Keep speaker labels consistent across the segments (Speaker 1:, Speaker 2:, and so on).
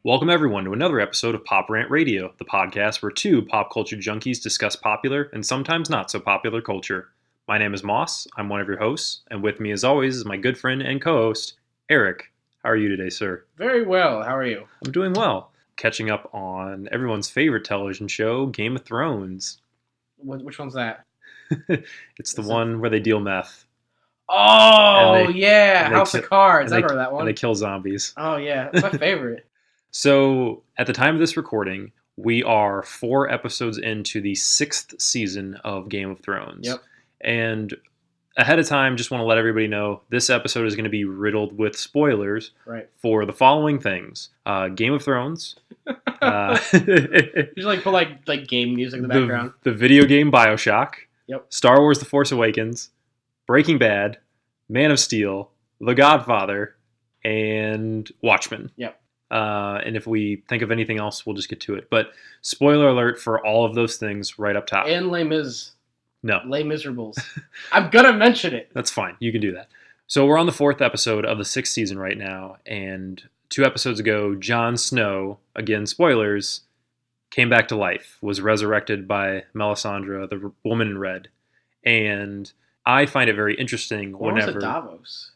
Speaker 1: Welcome everyone to another episode of Pop Rant Radio, the podcast where two pop culture junkies discuss popular and sometimes not so popular culture. My name is Moss, I'm one of your hosts, and with me as always is my good friend and co-host, Eric. How are you today, sir?
Speaker 2: Very well, how are you?
Speaker 1: I'm doing well. Catching up on everyone's favorite television show, Game of Thrones.
Speaker 2: Which one's that?
Speaker 1: It's the one where they deal meth.
Speaker 2: Oh, yeah, House of Cards, I remember that one.
Speaker 1: And they kill zombies.
Speaker 2: Oh, yeah, it's my favorite.
Speaker 1: So, at the time of this recording, we are 4 episodes into the 6th season of Game of Thrones.
Speaker 2: Yep.
Speaker 1: And ahead of time, just want to let everybody know, this episode is going to be riddled with spoilers for the following things. Game of Thrones.
Speaker 2: You should put like game music in the background.
Speaker 1: The video game BioShock.
Speaker 2: Yep.
Speaker 1: Star Wars The Force Awakens. Breaking Bad. Man of Steel. The Godfather. And Watchmen.
Speaker 2: Yep.
Speaker 1: And if we think of anything else, we'll just get to it. But spoiler alert for all of those things right up top.
Speaker 2: And Les Mis.
Speaker 1: No.
Speaker 2: Les Miserables. I'm going to mention it.
Speaker 1: That's fine. You can do that. So we're on the 4th episode of the 6th season right now. And 2 episodes ago, Jon Snow, again, spoilers, came back to life, was resurrected by Melisandre, the woman in red. And I find it very interesting whenever...
Speaker 2: was it Davos?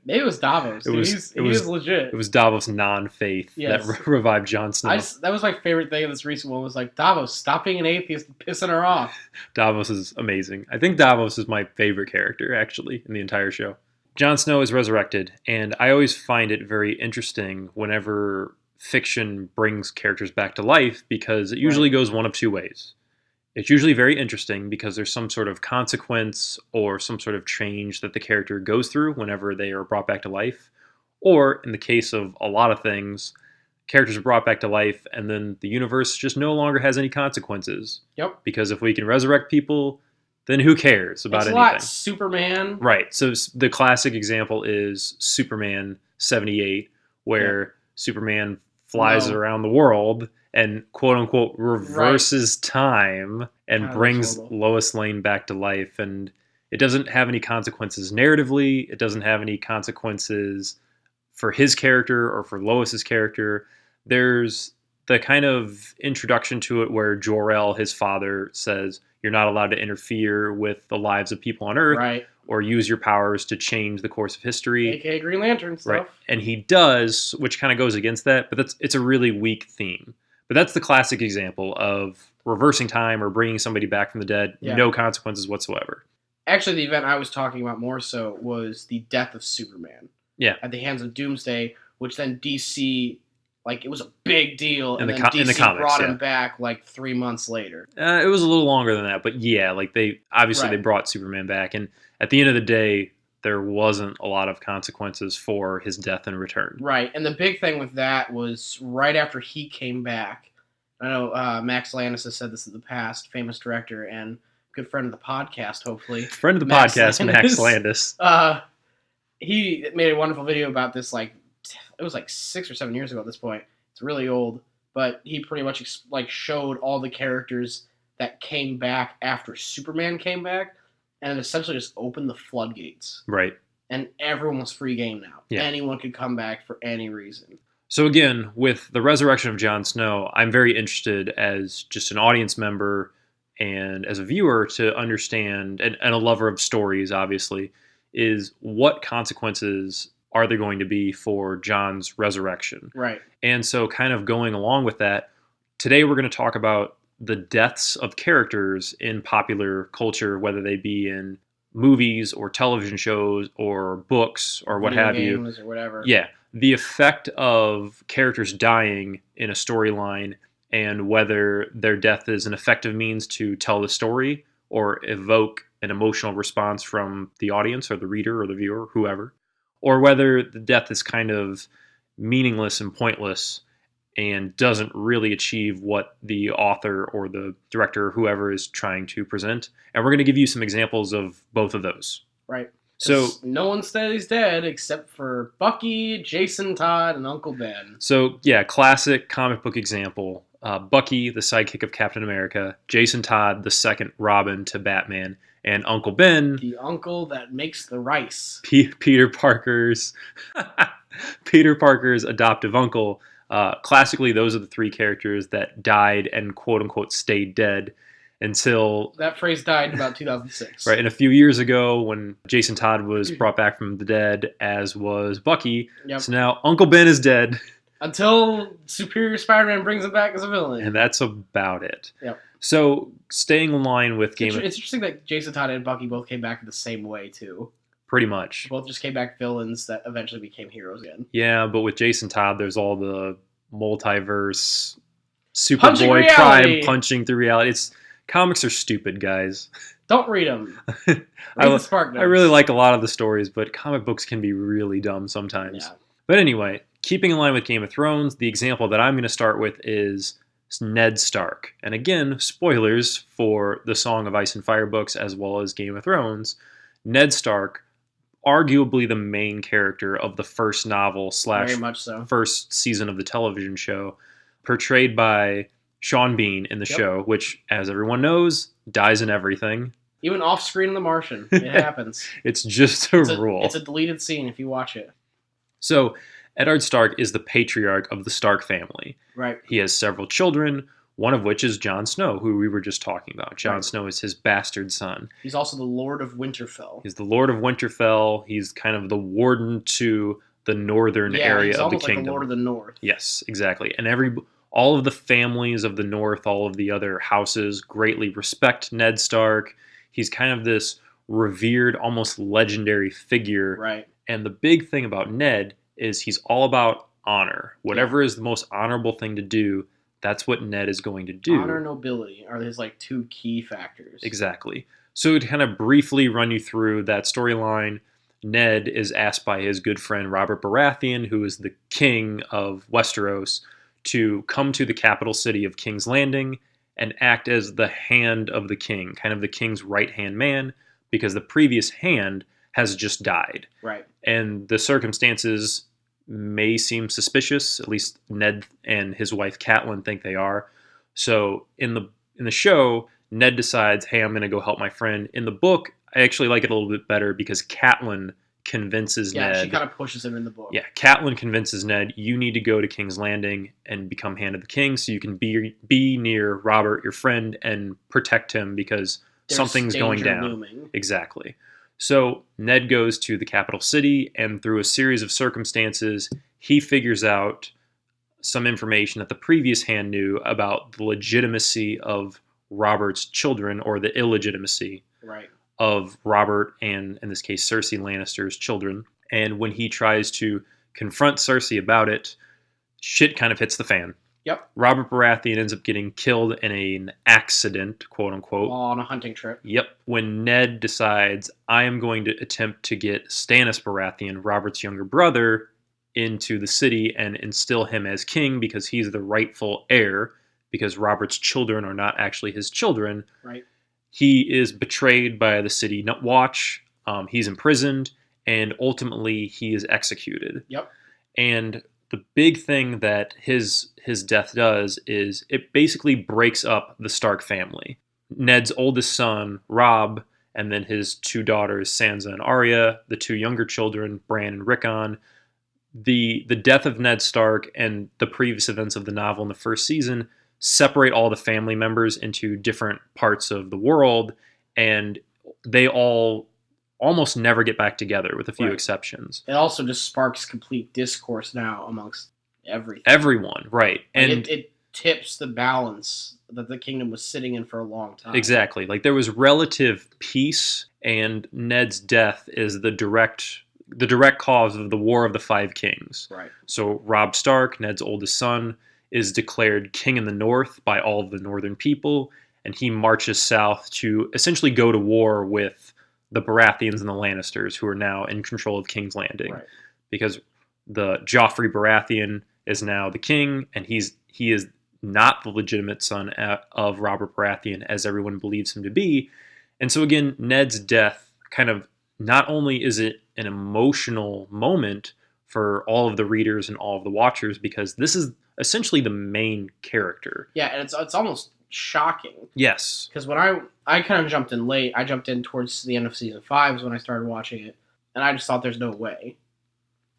Speaker 2: Maybe it was Davos. He was legit.
Speaker 1: It was Davos' non-faith that revived Jon Snow.
Speaker 2: That was my favorite thing of this recent one. Was like, Davos, stop being an atheist and pissing her off.
Speaker 1: Davos is amazing. I think Davos is my favorite character, actually, in the entire show. Jon Snow is resurrected, and I always find it very interesting whenever fiction brings characters back to life, because it usually goes one of 2 ways. It's usually very interesting because there's some sort of consequence or some sort of change that the character goes through whenever they are brought back to life. Or, in the case of a lot of things, characters are brought back to life and then the universe just no longer has any consequences.
Speaker 2: Yep.
Speaker 1: Because if we can resurrect people, then who cares about anything?
Speaker 2: It's a lot Superman.
Speaker 1: Right. So the classic example is Superman 78, where Superman flies around the world and quote-unquote reverses time and brings Lois Lane back to life. And it doesn't have any consequences narratively. It doesn't have any consequences for his character or for Lois's character. There's the kind of introduction to it where Jor-El, his father, says, you're not allowed to interfere with the lives of people on Earth or use your powers to change the course of history.
Speaker 2: AKA Green Lantern stuff.
Speaker 1: Right. And he does, which kind of goes against that, but it's a really weak theme. But that's the classic example of reversing time or bringing somebody back from the dead, no consequences whatsoever.
Speaker 2: Actually, the event I was talking about more so was the death of Superman.
Speaker 1: Yeah.
Speaker 2: At the hands of Doomsday, which then DC, it was a big deal, and then
Speaker 1: DC
Speaker 2: comics, brought him back 3 months later.
Speaker 1: It was a little longer than that, but they brought Superman back, and at the end of the day, there wasn't a lot of consequences for his death and return.
Speaker 2: Right, and the big thing with that was right after he came back. I know Max Landis has said this in the past, famous director and good friend of the podcast, hopefully.
Speaker 1: Friend of the podcast, Max Landis.
Speaker 2: He made a wonderful video about this, it was 6 or 7 years ago at this point. It's really old, but he pretty much showed all the characters that came back after Superman came back, and it essentially just opened the floodgates.
Speaker 1: Right.
Speaker 2: And everyone was free game now.
Speaker 1: Yeah.
Speaker 2: Anyone could come back for any reason.
Speaker 1: So again, with the resurrection of Jon Snow, I'm very interested as just an audience member and as a viewer to understand, and a lover of stories, obviously, is what consequences are there going to be for Jon's resurrection?
Speaker 2: Right.
Speaker 1: And so kind of going along with that, today we're going to talk about the deaths of characters in popular culture, whether they be in movies or television shows or books or what have you.
Speaker 2: Or whatever.
Speaker 1: Yeah. The effect of characters dying in a storyline and whether their death is an effective means to tell the story or evoke an emotional response from the audience or the reader or the viewer, whoever, or whether the death is kind of meaningless and pointless and doesn't really achieve what the author or the director or whoever is trying to present. And we're going to give you some examples of both of those.
Speaker 2: Right.
Speaker 1: So
Speaker 2: no one stays dead except for Bucky, Jason Todd, and Uncle Ben.
Speaker 1: So yeah, classic comic book example. Bucky, the sidekick of Captain America, Jason Todd, the second Robin to Batman, and Uncle Ben,
Speaker 2: the uncle that makes the rice.
Speaker 1: Peter Parker's adoptive uncle, Classically, those are the three characters that died and quote-unquote stayed dead until...
Speaker 2: That phrase died in about 2006.
Speaker 1: Right, and a few years ago when Jason Todd was brought back from the dead, as was Bucky.
Speaker 2: Yep.
Speaker 1: So now Uncle Ben is dead.
Speaker 2: Until Superior Spider-Man brings him back as a villain.
Speaker 1: And that's about it.
Speaker 2: Yep.
Speaker 1: So, staying in line with
Speaker 2: It's interesting that Jason Todd and Bucky both came back the same way, too.
Speaker 1: Pretty much.
Speaker 2: Both just came back villains that eventually became heroes again.
Speaker 1: Yeah, but with Jason Todd, there's all the multiverse, Superboy crime punching through reality. Comics are stupid, guys.
Speaker 2: Don't read them. Read the Spark Notes.
Speaker 1: I really like a lot of the stories, but comic books can be really dumb sometimes.
Speaker 2: Yeah.
Speaker 1: But anyway, keeping in line with Game of Thrones, the example that I'm going to start with is Ned Stark. And again, spoilers for the Song of Ice and Fire books as well as Game of Thrones. Ned Stark, arguably the main character of the first novel /
Speaker 2: Very much so.
Speaker 1: first season of the television show, portrayed by Sean Bean in the show, which, as everyone knows, dies in everything.
Speaker 2: Even off screen in The Martian. It happens.
Speaker 1: It's just a rule.
Speaker 2: It's a deleted scene if you watch it.
Speaker 1: So, Eddard Stark is the patriarch of the Stark family.
Speaker 2: Right.
Speaker 1: He has several children, one of which is Jon Snow, who we were just talking about. Jon Snow is his bastard son.
Speaker 2: He's also the Lord of Winterfell.
Speaker 1: He's the Lord of Winterfell. He's kind of the warden to the northern area of the kingdom.
Speaker 2: Like the Lord of the North.
Speaker 1: Yes, exactly. And all of the families of the North, all of the other houses greatly respect Ned Stark. He's kind of this revered, almost legendary figure.
Speaker 2: Right.
Speaker 1: And the big thing about Ned is he's all about honor. Whatever is the most honorable thing to do, that's what Ned is going to do.
Speaker 2: Honor and nobility are his two key factors.
Speaker 1: Exactly. So to kind of briefly run you through that storyline, Ned is asked by his good friend Robert Baratheon, who is the king of Westeros, to come to the capital city of King's Landing and act as the hand of the king, kind of the king's right-hand man, because the previous hand has just died.
Speaker 2: Right.
Speaker 1: And the circumstances may seem suspicious. At least Ned and his wife Catelyn think they are. So in the show, Ned decides, hey, I'm going to go help my friend. In the book, I actually like it a little bit better because Catelyn convinces Ned.
Speaker 2: Yeah, she kind of pushes him in the book.
Speaker 1: Yeah, Catelyn convinces Ned, you need to go to King's Landing and become Hand of the King so you can be near Robert, your friend, and protect him because something's going down.
Speaker 2: Looming.
Speaker 1: Exactly. So Ned goes to the capital city, and through a series of circumstances, he figures out some information that the previous hand knew about the legitimacy of Robert's children, or the illegitimacy of Robert and, in this case, Cersei Lannister's children. And when he tries to confront Cersei about it, shit kind of hits the fan.
Speaker 2: Yep.
Speaker 1: Robert Baratheon ends up getting killed in an accident, quote unquote.
Speaker 2: While on a hunting trip.
Speaker 1: Yep. When Ned decides, I am going to attempt to get Stannis Baratheon, Robert's younger brother, into the city and instill him as king because he's the rightful heir, because Robert's children are not actually his children.
Speaker 2: Right.
Speaker 1: He is betrayed by the city watch. He's imprisoned, and ultimately he is executed.
Speaker 2: Yep.
Speaker 1: And the big thing that his death does is it basically breaks up the Stark family. Ned's oldest son, Robb, and then his two daughters, Sansa and Arya, the two younger children, Bran and Rickon. The death of Ned Stark and the previous events of the novel in the first season separate all the family members into different parts of the world, and they all almost never get back together, with a few exceptions.
Speaker 2: It also just sparks complete discourse now amongst everything.
Speaker 1: Everyone, right.
Speaker 2: And it tips the balance that the kingdom was sitting in for a long time.
Speaker 1: Exactly. There was relative peace, and Ned's death is the direct cause of the War of the Five Kings.
Speaker 2: Right.
Speaker 1: So Robb Stark, Ned's oldest son, is declared king in the north by all of the northern people, and he marches south to essentially go to war with the Baratheons and the Lannisters, who are now in control of King's Landing.
Speaker 2: Right.
Speaker 1: Because the Joffrey Baratheon is now the king, and he is not the legitimate son of Robert Baratheon, as everyone believes him to be. And so again, Ned's death kind of, not only is it an emotional moment for all of the readers and all of the watchers, because this is essentially the main character.
Speaker 2: Yeah, and it's almost shocking.
Speaker 1: Yes.
Speaker 2: Because when I kind of jumped in late, I jumped in towards the end of season 5 is when I started watching it, and I just thought there's no way.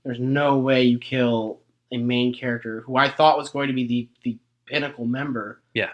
Speaker 2: There's no way you kill a main character who I thought was going to be the pinnacle member.
Speaker 1: Yeah.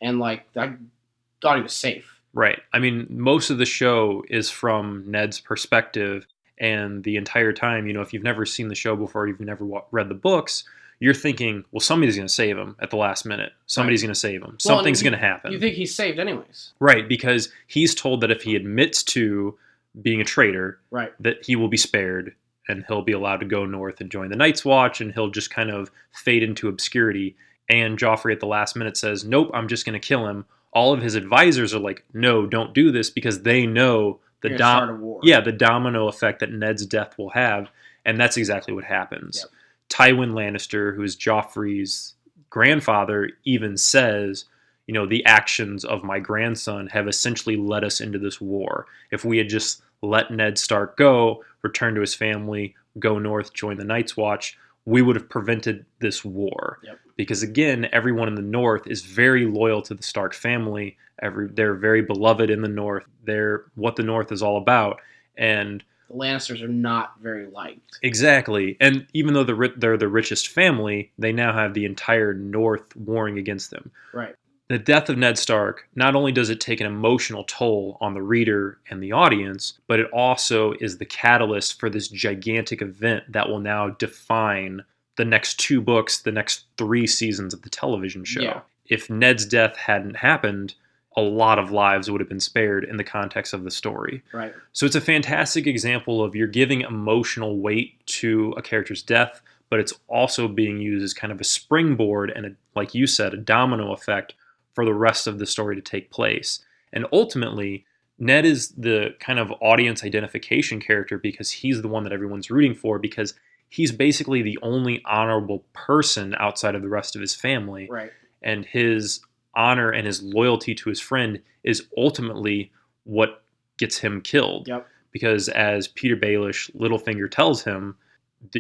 Speaker 2: And I thought he was safe.
Speaker 1: Right. I mean, most of the show is from Ned's perspective, and the entire time, if you've never seen the show before, you've never read the books, you're thinking, well, somebody's going to save him at the last minute. Somebody's going to save him. Something's going to happen.
Speaker 2: You think he's saved anyways.
Speaker 1: Right, because he's told that if he admits to being a traitor,
Speaker 2: right,
Speaker 1: that he will be spared and he'll be allowed to go north and join the Night's Watch, and he'll just kind of fade into obscurity. And Joffrey at the last minute says, nope, I'm just going to kill him. All of his advisors are like, no, don't do this, because they know the the domino effect that Ned's death will have, and that's exactly what happens.
Speaker 2: Yep.
Speaker 1: Tywin Lannister, who is Joffrey's grandfather, even says, the actions of my grandson have essentially led us into this war. If we had just let Ned Stark go, return to his family, go north, join the Night's Watch, we would have prevented this war.
Speaker 2: Yep.
Speaker 1: Because again, everyone in the North is very loyal to the Stark family. They're very beloved in the North. They're what the North is all about. And
Speaker 2: the Lannisters are not very liked.
Speaker 1: Exactly. And even though they're the richest family, they now have the entire North warring against them.
Speaker 2: Right.
Speaker 1: The death of Ned Stark, not only does it take an emotional toll on the reader and the audience, but it also is the catalyst for this gigantic event that will now define the next 2 books, the next 3 seasons of the television show.
Speaker 2: Yeah.
Speaker 1: If Ned's death hadn't happened, a lot of lives would have been spared in the context of the story.
Speaker 2: Right.
Speaker 1: So it's a fantastic example of you're giving emotional weight to a character's death, but it's also being used as kind of a springboard and, like you said, a domino effect for the rest of the story to take place. And ultimately, Ned is the kind of audience identification character because he's the one that everyone's rooting for, because he's basically the only honorable person outside of the rest of his family.
Speaker 2: Right.
Speaker 1: And his honor and his loyalty to his friend is ultimately what gets him killed.
Speaker 2: Yep.
Speaker 1: Because as Peter Baelish Littlefinger tells him,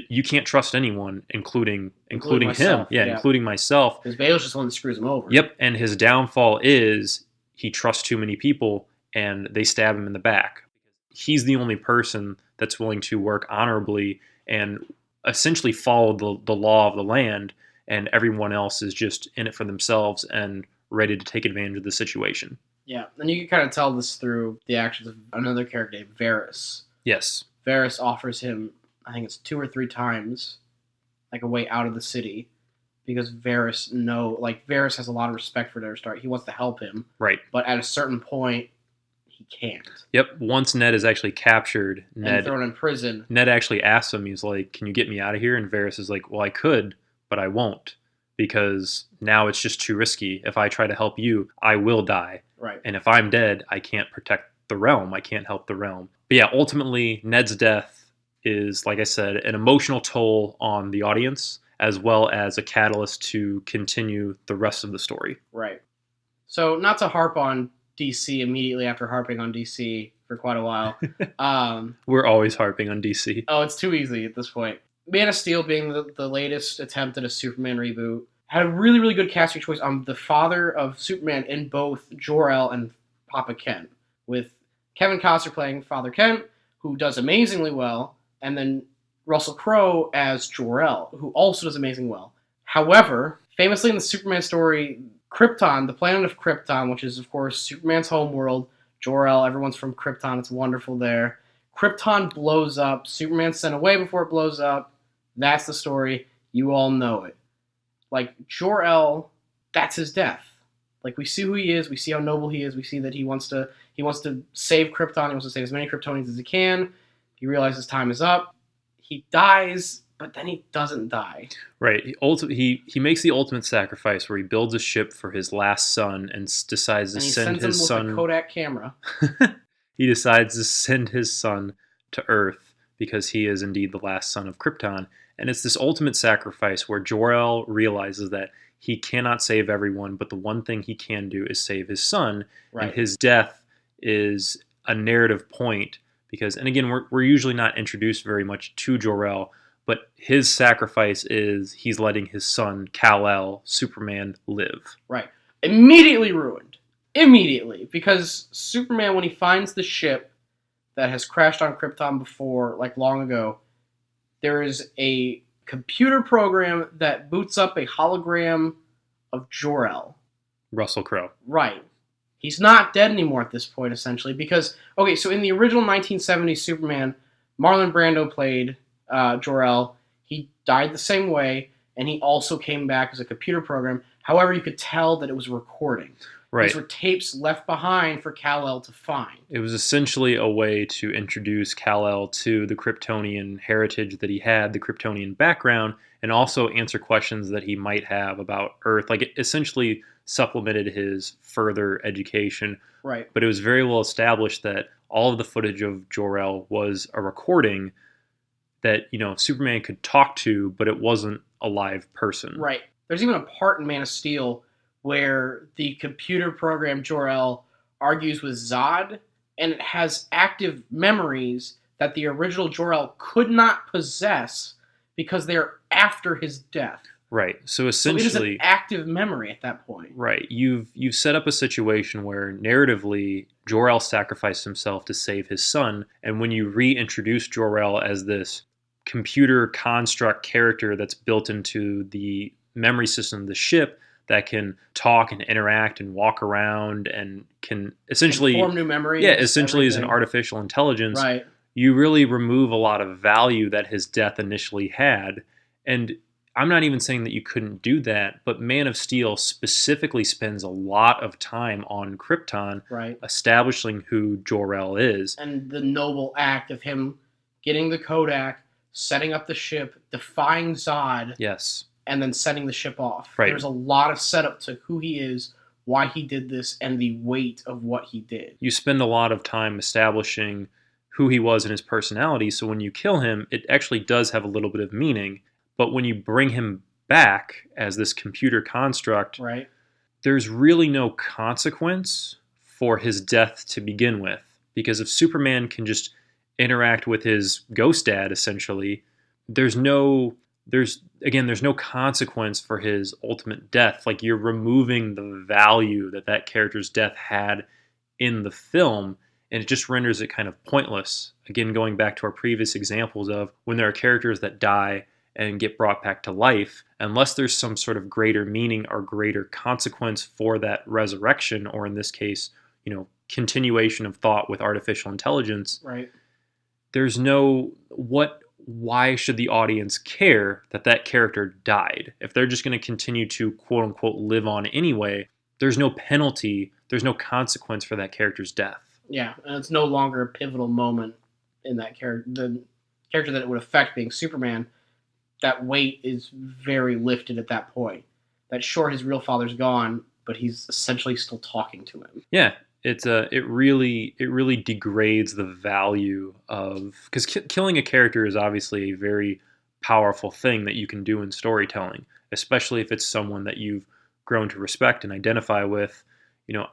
Speaker 1: you can't trust anyone, including
Speaker 2: myself,
Speaker 1: him. Yeah, including myself.
Speaker 2: Because Baelish is the one that screws him over.
Speaker 1: Yep, and his downfall is he trusts too many people and they stab him in the back. He's the only person that's willing to work honorably and essentially follow the law of the land, and everyone else is just in it for themselves and ready to take advantage of the situation.
Speaker 2: Yeah, and you can kind of tell this through the actions of another character named Varys.
Speaker 1: Yes.
Speaker 2: Varys offers him, I think it's 2 or 3 times, like a way out of the city, because Varys has a lot of respect for Ned Stark. He wants to help him.
Speaker 1: Right.
Speaker 2: But at a certain point, he can't.
Speaker 1: Yep. Once Ned is actually captured,
Speaker 2: and thrown in prison.
Speaker 1: Ned actually asks him, he's like, can you get me out of here? And Varys is like, well, I could, but I won't, because now it's just too risky. If I try to help you, I will die.
Speaker 2: Right.
Speaker 1: And if I'm dead, I can't protect the realm. I can't help the realm. But yeah, ultimately, Ned's death is, like I said, an emotional toll on the audience, as well as a catalyst to continue the rest of the story.
Speaker 2: Right. So, not to harp on DC immediately after harping on DC for quite a while.
Speaker 1: We're always harping on DC.
Speaker 2: Oh, it's too easy at this point. Man of Steel being the latest attempt at a Superman reboot had a really, really good casting choice on the father of Superman in both Jor-El and Papa Kent, with Kevin Costner playing Father Kent, who does amazingly well, and then Russell Crowe as Jor-El, who also does amazingly well. However, famously in the Superman story, Krypton, the planet of Krypton, which is, of course, Superman's homeworld, Jor-El, everyone's from Krypton, it's wonderful there. Krypton blows up, Superman's sent away before it blows up. That's the story. You all know it. Like, Jor-El, that's his death. Like, we see who he is, we see how noble he is, we see that he wants to save Krypton, he wants to save as many Kryptonians as he can. He realizes time is up. He dies, but then he doesn't die.
Speaker 1: Right. He makes the ultimate sacrifice where he builds a ship for his last son and decides to send his son.
Speaker 2: With a Kodak camera.
Speaker 1: He decides to send his son to Earth because he is indeed the last son of Krypton. And it's this ultimate sacrifice where Jor-El realizes that he cannot save everyone, but the one thing he can do is save his son.
Speaker 2: Right.
Speaker 1: And his death is a narrative point because, and again, we're usually not introduced very much to Jor-El, but his sacrifice is he's letting his son, Kal-El, Superman, live.
Speaker 2: Right. Immediately ruined. Immediately. Because Superman, when he finds the ship that has crashed on Krypton before, like long ago, there is a computer program that boots up a hologram of Jor-El.
Speaker 1: Russell Crowe.
Speaker 2: Right. He's not dead anymore at this point, essentially, because, okay, so in the original 1970s Superman, Marlon Brando played Jor-El. He died the same way, and he also came back as a computer program. However, you could tell that it was a recording.
Speaker 1: Right.
Speaker 2: These were tapes left behind for Kal-El to find.
Speaker 1: It was essentially a way to introduce Kal-El to the Kryptonian heritage that he had, the Kryptonian background, and also answer questions that he might have about Earth. Like, it essentially supplemented his further education.
Speaker 2: Right.
Speaker 1: But it was very well established that all of the footage of Jor-El was a recording that, Superman could talk to, but it wasn't a live person.
Speaker 2: Right. There's even a part in Man of Steel where the computer program Jor-El argues with Zod, and it has active memories that the original Jor-El could not possess because they're after his death.
Speaker 1: Right. So essentially,
Speaker 2: so it is an active memory at that point.
Speaker 1: Right. You've set up a situation where narratively Jor-El sacrificed himself to save his son, and when you reintroduce Jor-El as this computer construct character that's built into the memory system of the ship that can talk and interact and walk around and can essentially
Speaker 2: form new memories.
Speaker 1: Yeah, essentially is an artificial intelligence.
Speaker 2: Right.
Speaker 1: You really remove a lot of value that his death initially had. And I'm not even saying that you couldn't do that, but Man of Steel specifically spends a lot of time on Krypton,
Speaker 2: right,
Speaker 1: establishing who Jor-El is.
Speaker 2: And the noble act of him getting the Kodak, setting up the ship, defying Zod.
Speaker 1: Yes.
Speaker 2: And then setting the ship off.
Speaker 1: Right.
Speaker 2: There's a lot of setup to who he is, why he did this, and the weight of what he did.
Speaker 1: You spend a lot of time establishing who he was and his personality, so when you kill him, it actually does have a little bit of meaning. But when you bring him back as this computer construct,
Speaker 2: right,
Speaker 1: there's really no consequence for his death to begin with. Because if Superman can just interact with his ghost dad, essentially, there's no consequence for his ultimate death. Like, you're removing the value that character's death had in the film, and it just renders it kind of pointless. Again, going back to our previous examples of when there are characters that die and get brought back to life, unless there's some sort of greater meaning or greater consequence for that resurrection, or in this case, continuation of thought with artificial intelligence,
Speaker 2: right,
Speaker 1: there's why should the audience care that character died? If they're just going to continue to quote unquote live on anyway, there's no penalty, there's no consequence for that character's death.
Speaker 2: Yeah, and it's no longer a pivotal moment in that character. The character that it would affect, being Superman, that weight is very lifted at that point. That sure, his real father's gone, but he's essentially still talking to him.
Speaker 1: Yeah. It really degrades the value of, because killing a character is obviously a very powerful thing that you can do in storytelling, especially if it's someone that you've grown to respect and identify with.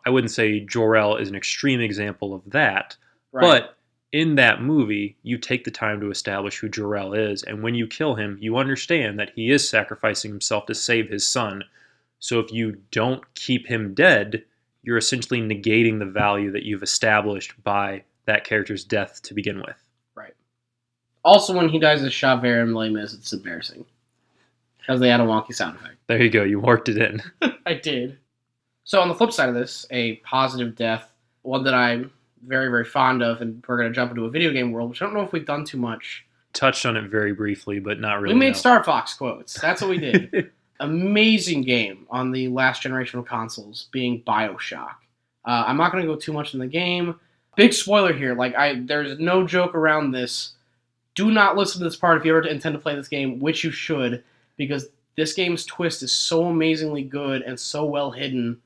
Speaker 1: I wouldn't say Jor-El is an extreme example of that, right, but in that movie, you take the time to establish who Jor-El is, and when you kill him, you understand that he is sacrificing himself to save his son. So if you don't keep him dead, you're essentially negating the value that you've established by that character's death to begin with.
Speaker 2: Right. Also, when he dies as Javert and Les Mis, it's embarrassing. Because they had a wonky sound effect.
Speaker 1: There you go. You worked it in.
Speaker 2: I did. So on the flip side of this, a positive death, one that I'm very, very fond of, and we're going to jump into a video game world, which I don't know if we've done too much.
Speaker 1: Touched on it very briefly, but not really.
Speaker 2: We made Star Fox quotes. That's what we did. Amazing game on the last generation of consoles, being BioShock. I'm not going to go too much in the game. Big spoiler here. There's no joke around this. Do not listen to this part if you ever intend to play this game, which you should, because this game's twist is so amazingly good and so well hidden.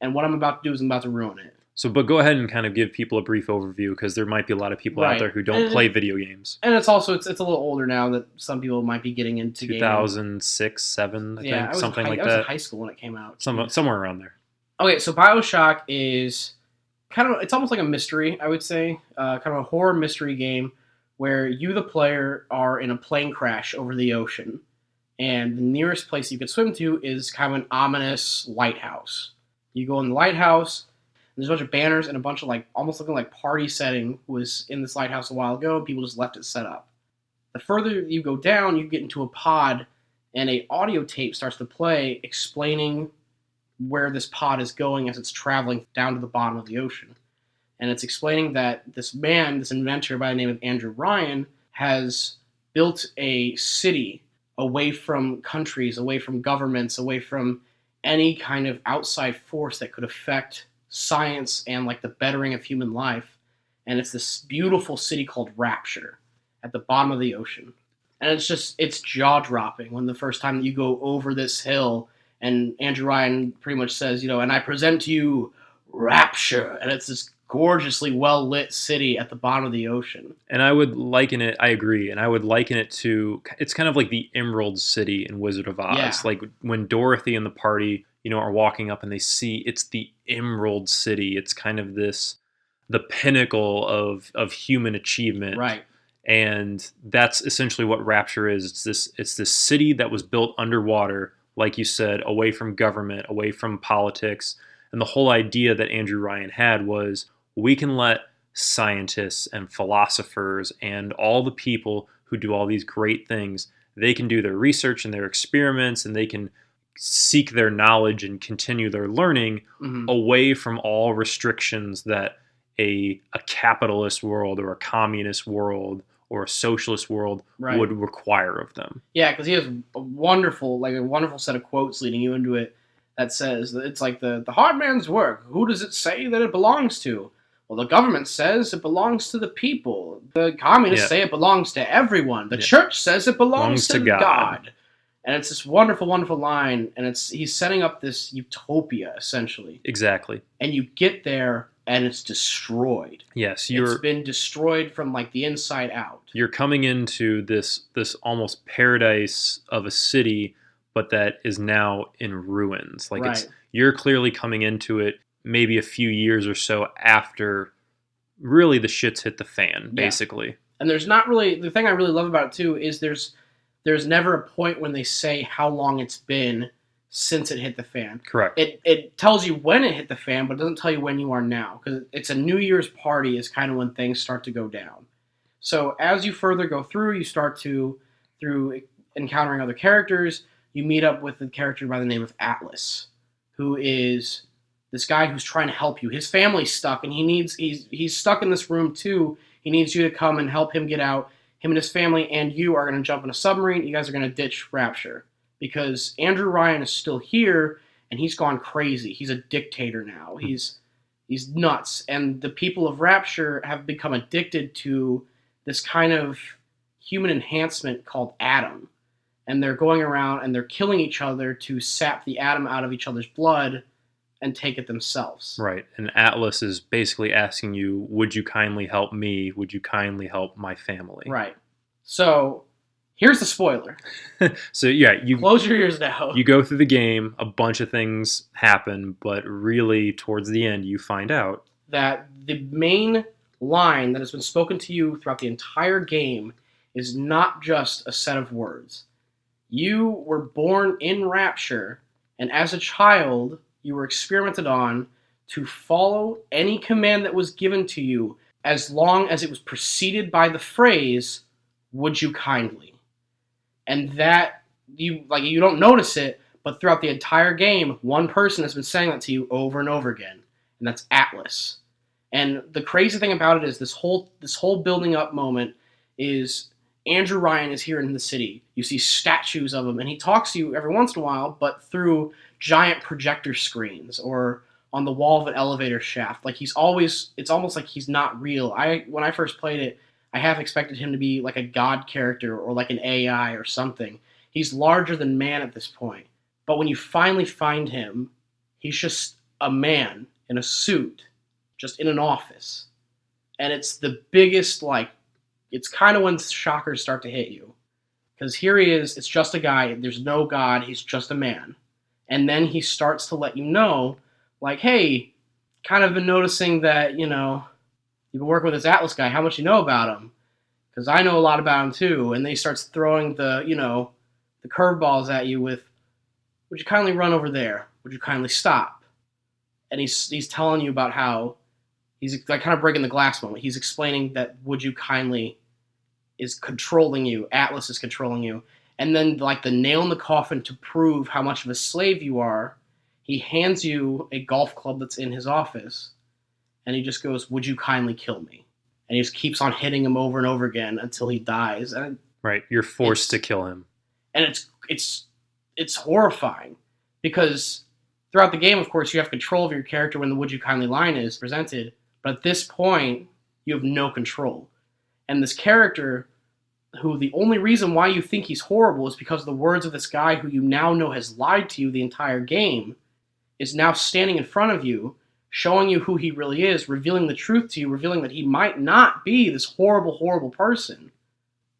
Speaker 2: And what I'm about to do is I'm about to ruin it.
Speaker 1: So, but go ahead and kind of give people a brief overview, because there might be a lot of people out there who don't play video games.
Speaker 2: And it's also it's a little older now that some people might be getting into
Speaker 1: 2006, 2007, I think, something like that.
Speaker 2: I was in high school when it came out.
Speaker 1: Somewhere around there.
Speaker 2: Okay, so BioShock is it's almost like a mystery, I would say, kind of a horror mystery game where you, the player, are in a plane crash over the ocean, and the nearest place you could swim to is kind of an ominous lighthouse. You go in the lighthouse. There's a bunch of banners and a bunch of almost looking like party setting was in this lighthouse a while ago. People just left it set up. The further you go down, you get into a pod, and a audio tape starts to play explaining where this pod is going as it's traveling down to the bottom of the ocean. And it's explaining that this man, this inventor by the name of Andrew Ryan, has built a city away from countries, away from governments, away from any kind of outside force that could affect science and like the bettering of human life. And it's this beautiful city called Rapture at the bottom of the ocean. And it's jaw-dropping when the first time that you go over this hill and Andrew Ryan pretty much says, and I present to you Rapture. And it's this gorgeously well-lit city at the bottom of the ocean.
Speaker 1: And I would liken it, I agree, and I would liken it to, it's kind of like the Emerald City in Wizard of Oz.
Speaker 2: Yeah.
Speaker 1: Like when Dorothy and the party, are walking up and they see it's the Emerald City. It's kind of the pinnacle of human achievement.
Speaker 2: Right.
Speaker 1: And that's essentially what Rapture is. It's this city that was built underwater, like you said, away from government, away from politics. And the whole idea that Andrew Ryan had was we can let scientists and philosophers and all the people who do all these great things, they can do their research and their experiments, and they can seek their knowledge and continue their learning away from all restrictions that a capitalist world or a communist world or a socialist world would require of them.
Speaker 2: Yeah, because he has a wonderful set of quotes leading you into it that says that it's like the hard man's work. Who does it say that it belongs to? Well, the government says it belongs to the people. The communists say it belongs to everyone. The church says it belongs to God. And it's this wonderful, wonderful line, and he's setting up this utopia, essentially.
Speaker 1: Exactly.
Speaker 2: And you get there, and it's destroyed.
Speaker 1: Yes,
Speaker 2: it's been destroyed from like the inside out.
Speaker 1: You're coming into this almost paradise of a city, but that is now in ruins. Like you're clearly coming into it maybe a few years or so after really the shit's hit the fan, basically.
Speaker 2: And there's not really, the thing I really love about it too is there's never a point when they say how long it's been since it hit the fan.
Speaker 1: Correct.
Speaker 2: It tells you when it hit the fan, but it doesn't tell you when you are now. Because it's a New Year's party is kind of when things start to go down. So as you further go through, you start to, through encountering other characters, you meet up with a character by the name of Atlas, who is this guy who's trying to help you. His family's stuck, and he's stuck in this room too. He needs you to come and help him get out. Him and his family and you are going to jump in a submarine. You guys are going to ditch Rapture. Because Andrew Ryan is still here, and he's gone crazy. He's a dictator now. He's nuts. And the people of Rapture have become addicted to this kind of human enhancement called Adam. And they're going around and they're killing each other to sap the Adam out of each other's blood and take it themselves. Right.
Speaker 1: And Atlas is basically asking you, would you kindly help me? Would you kindly help my family?
Speaker 2: Right. So here's the spoiler.
Speaker 1: So yeah, you
Speaker 2: close your ears now.
Speaker 1: You go through the game, a bunch of things happen, but really towards the end you find out
Speaker 2: that the main line that has been spoken to you throughout the entire game is not just a set of words. You were born in Rapture, and as a child, you were experimented on to follow any command that was given to you as long as it was preceded by the phrase, "Would you kindly?" And that, you don't notice it, but throughout the entire game, one person has been saying that to you over and over again, and that's Atlas. And the crazy thing about it is this whole building up moment is Andrew Ryan is here in the city. You see statues of him, and he talks to you every once in a while, but through giant projector screens or on the wall of an elevator shaft. Like it's almost like he's not real. When I first played it, I half expected him to be like a god character or like an AI or something. He's larger than man at this point. But when you finally find him, he's just a man in a suit, just in an office. And it's the biggest, it's kind of when shockers start to hit you. Because here he is, it's just a guy, there's no god, he's just a man. And then he starts to let you know, hey, kind of been noticing that, you've been working with this Atlas guy, how much you know about him? Because I know a lot about him too. And then he starts throwing the curveballs at you with, would you kindly run over there? Would you kindly stop? And he's telling you about how he's kind of breaking the glass moment. He's explaining that would you kindly is controlling you. Atlas is controlling you. And then, like, the nail in the coffin to prove how much of a slave you are, he hands you a golf club that's in his office. And he just goes, "Would you kindly kill me?" And he just keeps on hitting him over and over again until he dies. And
Speaker 1: Right. You're forced to kill him.
Speaker 2: And it's horrifying. Because throughout the game, of course, you have control of your character when the "Would you kindly" line is presented. But at this point, you have no control. And this character, who the only reason why you think he's horrible is because of the words of this guy who you now know has lied to you the entire game, is now standing in front of you, showing you who he really is, revealing the truth to you, revealing that he might not be this horrible, horrible person.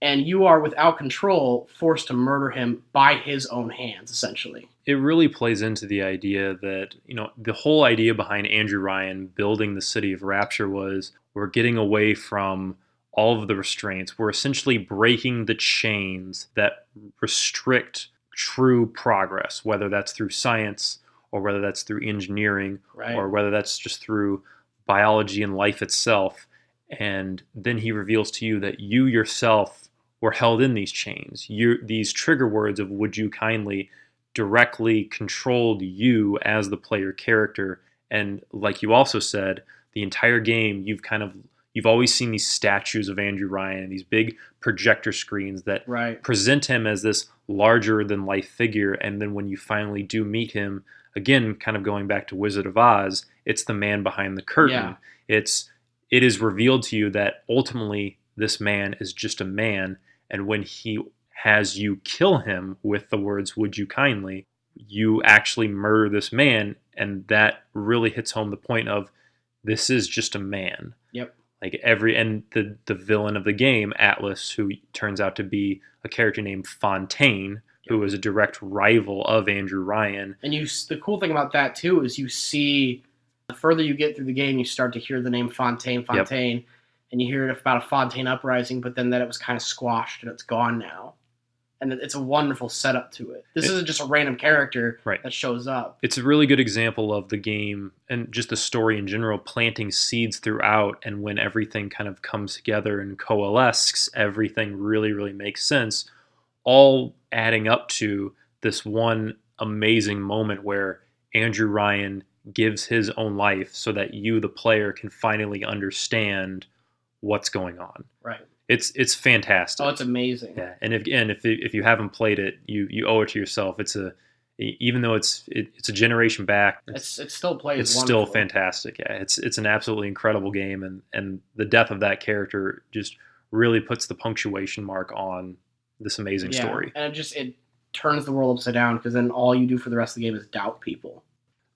Speaker 2: And you are, without control, forced to murder him by his own hands, essentially.
Speaker 1: It really plays into the idea that, the whole idea behind Andrew Ryan building the City of Rapture was we're getting away from all of the restraints. We're essentially breaking the chains that restrict true progress, whether that's through science or whether that's through engineering,
Speaker 2: right,
Speaker 1: or whether that's just through biology and life itself. And then he reveals to you that you yourself were held in these chains. These trigger words of "would you kindly" directly controlled you as the player character. And like you also said, the entire game, you've always seen these statues of Andrew Ryan, these big projector screens that present him as this larger than life figure. And then when you finally do meet him, again, kind of going back to Wizard of Oz, it's the man behind the curtain. Yeah. It is revealed to you that ultimately this man is just a man. And when he has you kill him with the words "would you kindly," you actually murder this man. And that really hits home the point of this is just a man.
Speaker 2: Yep.
Speaker 1: Like the villain of the game, Atlas, who turns out to be a character named Fontaine, who is a direct rival of Andrew Ryan.
Speaker 2: And the cool thing about that too is you see, the further you get through the game, you start to hear the name Fontaine, yep. And you hear about a Fontaine uprising, but then that it was kind of squashed and it's gone now. And it's a wonderful setup to it. This isn't just a random character that shows up.
Speaker 1: It's a really good example of the game and just the story in general planting seeds throughout, and when everything kind of comes together and coalesces, everything really, really makes sense, all adding up to this one amazing moment where Andrew Ryan gives his own life so that you, the player, can finally understand what's going on.
Speaker 2: Right.
Speaker 1: It's fantastic.
Speaker 2: Oh, it's amazing.
Speaker 1: Yeah, and if you haven't played it, you owe it to yourself. Even though it's a generation back,
Speaker 2: it still plays.
Speaker 1: It's still fantastic. Yeah, it's an absolutely incredible game, and the death of that character just really puts the punctuation mark on this amazing story.
Speaker 2: And it turns the world upside down, because then all you do for the rest of the game is doubt people.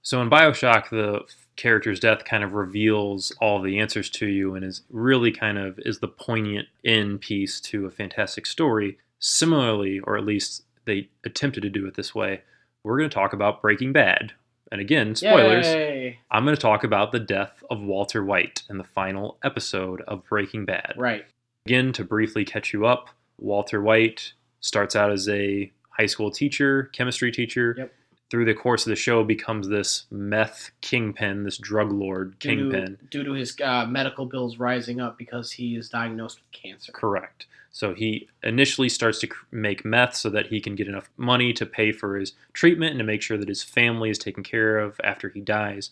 Speaker 1: So in BioShock, the character's death kind of reveals all the answers to you, and is really kind of is the poignant end piece to a fantastic story. Similarly, or at least they attempted to do it this way, we're going to talk about Breaking Bad. And again, spoilers,
Speaker 2: Yay.
Speaker 1: I'm going to talk about the death of Walter White in the final episode of Breaking Bad.
Speaker 2: Right.
Speaker 1: Again, to briefly catch you up, Walter White starts out as a high school teacher, chemistry teacher.
Speaker 2: Yep.
Speaker 1: Through the course of the show, becomes this meth kingpin, this drug lord kingpin.
Speaker 2: Due to his medical bills rising up because he is diagnosed with cancer.
Speaker 1: Correct. So he initially starts to make meth so that he can get enough money to pay for his treatment and to make sure that his family is taken care of after he dies.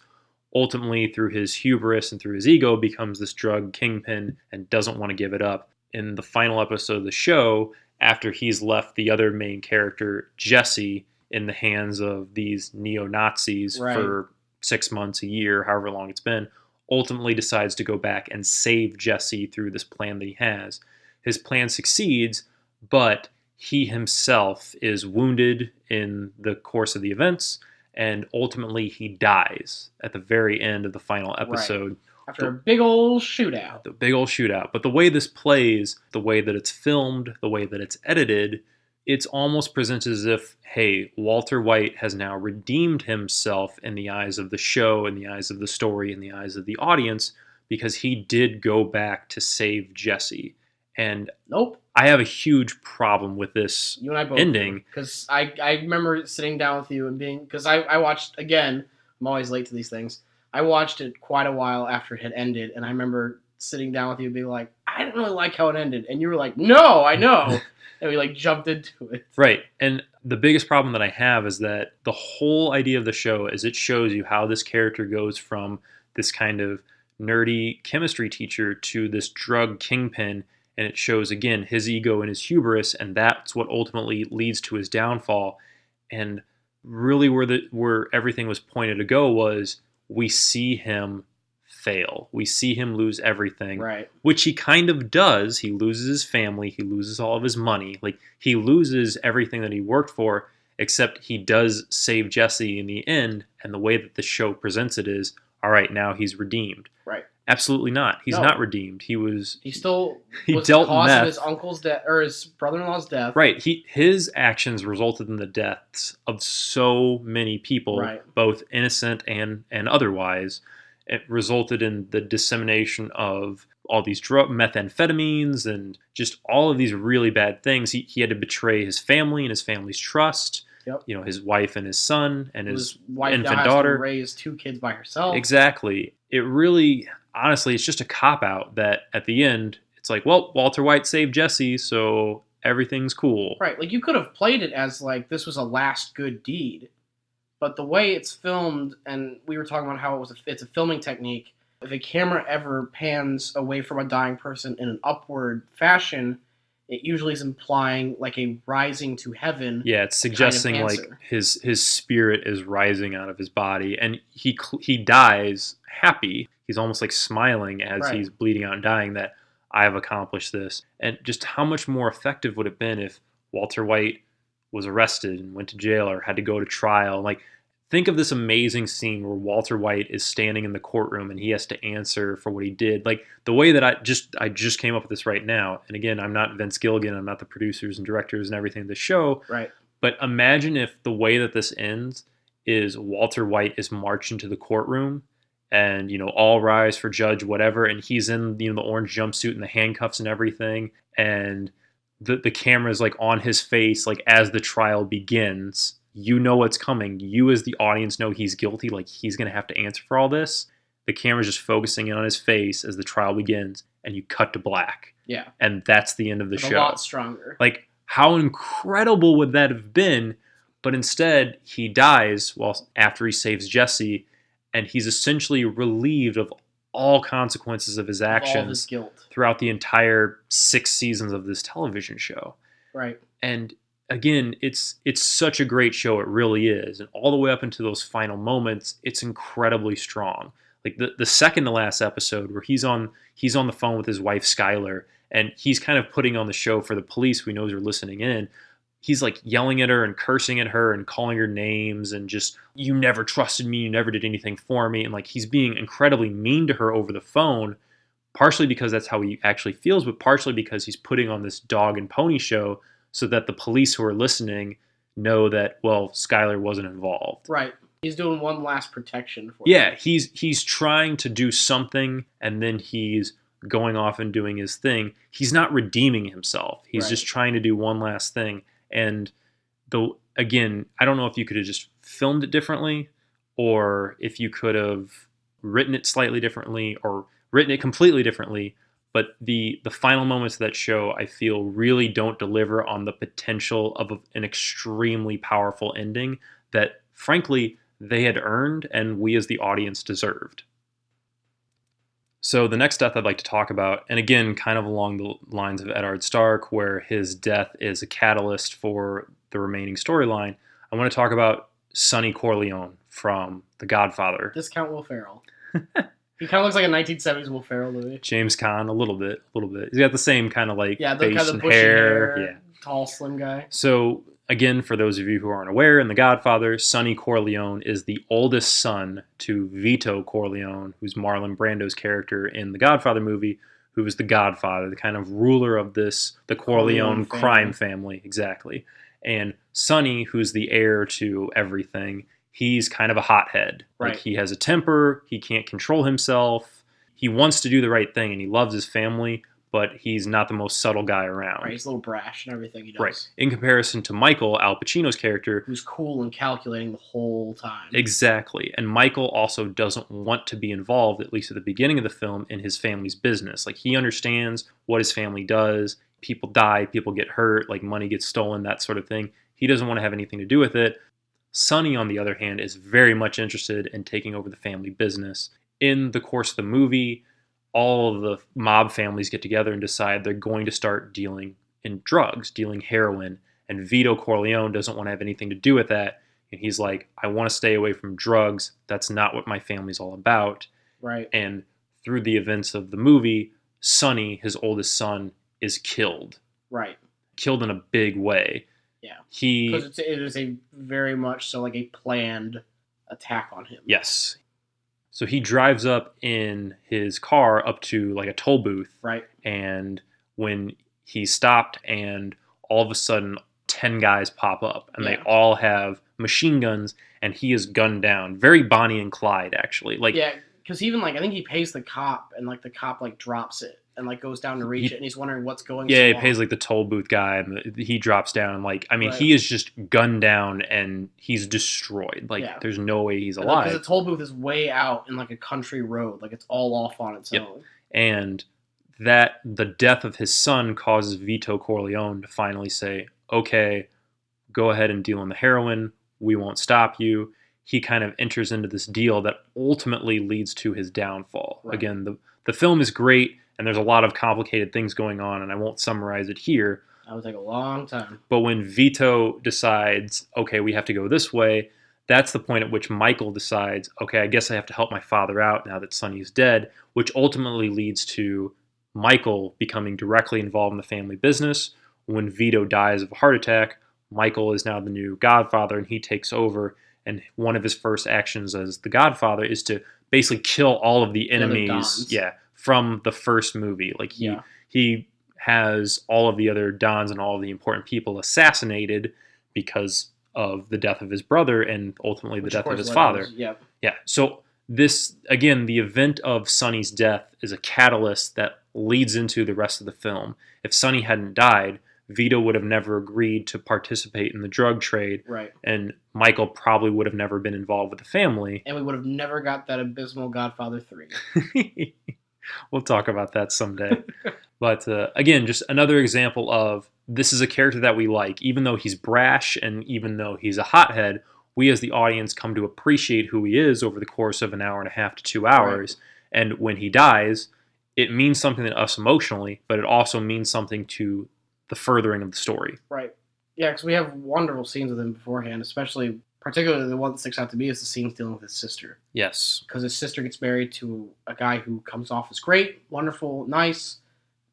Speaker 1: Ultimately, through his hubris and through his ego, becomes this drug kingpin and doesn't want to give it up. In the final episode of the show, after he's left the other main character, Jesse, in the hands of these neo-Nazis for 6 months, a year, however long it's been, ultimately decides to go back and save Jesse through this plan that he has. His plan succeeds, but he himself is wounded in the course of the events, and ultimately he dies at the very end of the final episode.
Speaker 2: Right. After a big old shootout.
Speaker 1: The big old shootout. But the way this plays, the way that it's filmed, the way that it's edited, it's almost presented as if, hey, Walter White has now redeemed himself in the eyes of the show, in the eyes of the story, in the eyes of the audience, because he did go back to save Jesse. And
Speaker 2: nope,
Speaker 1: I have a huge problem with this
Speaker 2: you and I both
Speaker 1: ending.
Speaker 2: Because I remember sitting down with you and being, because I watched, again, I'm always late to these things. I watched it quite a while after it had ended, and I remember sitting down with you and being like, I didn't really like how it ended. And you were like, no, I know. And we like jumped into it.
Speaker 1: Right. And the biggest problem that I have is that the whole idea of the show is it shows you how this character goes from this kind of nerdy chemistry teacher to this drug kingpin. And it shows, again, his ego and his hubris. And that's what ultimately leads to his downfall. And really where everything was pointed to go was we see him fail. We see him lose everything,
Speaker 2: right?
Speaker 1: Which he kind of does. He loses his family. He loses all of his money. Like, he loses everything that he worked for, except he does save Jesse in the end. And the way that the show presents it is, all right, now he's redeemed.
Speaker 2: Right.
Speaker 1: Absolutely not. He's not redeemed. He was
Speaker 2: dealt
Speaker 1: cause
Speaker 2: of his uncle's death or his brother-in-law's death.
Speaker 1: Right. His actions resulted in the deaths of so many people, both innocent and otherwise. It resulted in the dissemination of all these methamphetamines and just all of these really bad things. He had to betray his family and his family's trust.
Speaker 2: Yep.
Speaker 1: You know, his wife and his son and his
Speaker 2: wife
Speaker 1: infant
Speaker 2: now has
Speaker 1: daughter.
Speaker 2: To raise 2 kids by herself.
Speaker 1: Exactly. It really, honestly, it's just a cop-out that at the end, it's like, well, Walter White saved Jesse, so everything's cool.
Speaker 2: Right. Like, you could have played it as, like, this was a last good deed. But the way it's filmed, and we were talking about how it's a filming technique, if a camera ever pans away from a dying person in an upward fashion, it usually is implying like a rising to heaven.
Speaker 1: Yeah, it's suggesting like his spirit is rising out of his body, and he dies happy. He's almost like smiling as he's bleeding out and dying that I have accomplished this. And just how much more effective would it have been if Walter White was arrested and went to jail or had to go to trial? Like, think of this amazing scene where Walter White is standing in the courtroom and he has to answer for what he did. Like, the way that I just came up with this right now, and again, I'm not Vince Gilligan, I'm not the producers and directors and everything of the show,
Speaker 2: right?
Speaker 1: But imagine if the way that this ends is Walter White is marching to the courtroom and, you know, all rise for judge whatever, and he's in, you know, the orange jumpsuit and the handcuffs and everything, and the camera is like on his face, like as the trial begins. You know what's coming. You as the audience know he's guilty, like he's going to have to answer for all this. The camera's just focusing in on his face as the trial begins, and you cut to black.
Speaker 2: Yeah.
Speaker 1: And that's the end of the show.
Speaker 2: A lot stronger.
Speaker 1: Like, how incredible would that have been? But instead, he dies after he saves Jesse, and he's essentially relieved of all consequences of his actions,
Speaker 2: all his guilt,
Speaker 1: throughout the entire 6 seasons of this television show.
Speaker 2: Right.
Speaker 1: And again, it's such a great show. It really is. And all the way up into those final moments, it's incredibly strong. Like the second to last episode where he's on the phone with his wife, Skylar, and he's kind of putting on the show for the police who he knows are listening in. He's like yelling at her and cursing at her and calling her names and just, you never trusted me, you never did anything for me. And like, he's being incredibly mean to her over the phone, partially because that's how he actually feels, but partially because he's putting on this dog and pony show so that the police who are listening know that, well, Skylar wasn't involved.
Speaker 2: Right. He's doing one last protection for
Speaker 1: Yeah, he's trying to do something, and then he's going off and doing his thing. He's not redeeming himself. He's just trying to do one last thing. And again, I don't know if you could have just filmed it differently, or if you could have written it slightly differently, or written it completely differently. But the final moments of that show, I feel, really don't deliver on the potential of an extremely powerful ending that, frankly, they had earned and we as the audience deserved. So the next death I'd like to talk about, and again, kind of along the lines of Eddard Stark, where his death is a catalyst for the remaining storyline, I want to talk about Sonny Corleone from The Godfather.
Speaker 2: Discount Will Ferrell. He kind of looks like a 1970s Will Ferrell movie.
Speaker 1: James Caan, a little bit. He's got the same kind of like
Speaker 2: the
Speaker 1: face
Speaker 2: kind of
Speaker 1: and
Speaker 2: bushy hair,
Speaker 1: yeah.
Speaker 2: Tall, slim guy.
Speaker 1: So again, for those of you who aren't aware, in The Godfather, Sonny Corleone is the oldest son to Vito Corleone, who's Marlon Brando's character in the Godfather movie, who is the Godfather, the kind of ruler of the Corleone crime family. Exactly. And Sonny, who's the heir to everything, he's kind of a hothead.
Speaker 2: Right.
Speaker 1: Like, he has a temper, he can't control himself, he wants to do the right thing, and he loves his family, but he's not the most subtle guy around.
Speaker 2: Right, he's a little brash and everything he does.
Speaker 1: Right. In comparison to Michael, Al Pacino's character,
Speaker 2: who's cool and calculating the whole time.
Speaker 1: Exactly. And Michael also doesn't want to be involved, at least at the beginning of the film, in his family's business. Like, he understands what his family does. People die, people get hurt, like money gets stolen, that sort of thing. He doesn't want to have anything to do with it. Sonny, on the other hand, is very much interested in taking over the family business. In the course of the movie, all of the mob families get together and decide they're going to start dealing in drugs, dealing heroin. And Vito Corleone doesn't want to have anything to do with that. And he's like, I want to stay away from drugs. That's not what my family's all about.
Speaker 2: Right.
Speaker 1: And through the events of the movie, Sonny, his oldest son, is killed.
Speaker 2: Right.
Speaker 1: Killed in a big way.
Speaker 2: Yeah.
Speaker 1: Because
Speaker 2: it is a very much so like a planned attack on him.
Speaker 1: Yes. So he drives up in his car up to like a toll booth.
Speaker 2: Right.
Speaker 1: And when he stopped, and all of a sudden 10 guys pop up, and they all have machine guns, and he is gunned down. Very Bonnie and Clyde, actually. Like,
Speaker 2: yeah, because even like I think he pays the cop, and like the cop like drops it and like goes down to reach it, and he's wondering what's going.
Speaker 1: Yeah, he pays like the toll booth guy, and he drops down. And like, I mean, he is just gunned down, and he's destroyed. Like, there's no way he's alive.
Speaker 2: Because the toll booth is way out in like a country road, like it's all off on its own.
Speaker 1: And that the death of his son causes Vito Corleone to finally say, "Okay, go ahead and deal in the heroin. We won't stop you." He kind of enters into this deal that ultimately leads to his downfall. Right. Again, the film is great, and there's a lot of complicated things going on, and I won't summarize it here.
Speaker 2: That would take a long time.
Speaker 1: But when Vito decides, okay, we have to go this way, that's the point at which Michael decides, okay, I guess I have to help my father out now that Sonny's dead, which ultimately leads to Michael becoming directly involved in the family business. When Vito dies of a heart attack, Michael is now the new godfather, and he takes over. And one of his first actions as the godfather is to basically kill all of the enemies, from the first movie. Like, he has all of the other Dons and all of the important people assassinated because of the death of his brother and ultimately the death of his father. Yeah. So this, again, the event of Sonny's death is a catalyst that leads into the rest of the film. If Sonny hadn't died, Vito would have never agreed to participate in the drug trade. Right. And Michael probably would have never been involved with the family.
Speaker 2: And we would have never got that abysmal Godfather 3.
Speaker 1: We'll talk about that someday. But again, just another example of this is a character that we like. Even though he's brash and even though he's a hothead, we as the audience come to appreciate who he is over the course of an hour and a half to 2 hours. Right. And when he dies, it means something to us emotionally, but it also means something to the furthering of the story.
Speaker 2: Right. Yeah, because we have wonderful scenes with him beforehand, particularly the one that sticks out to me is the scenes dealing with his sister.
Speaker 1: Yes.
Speaker 2: Because his sister gets married to a guy who comes off as great, wonderful, nice.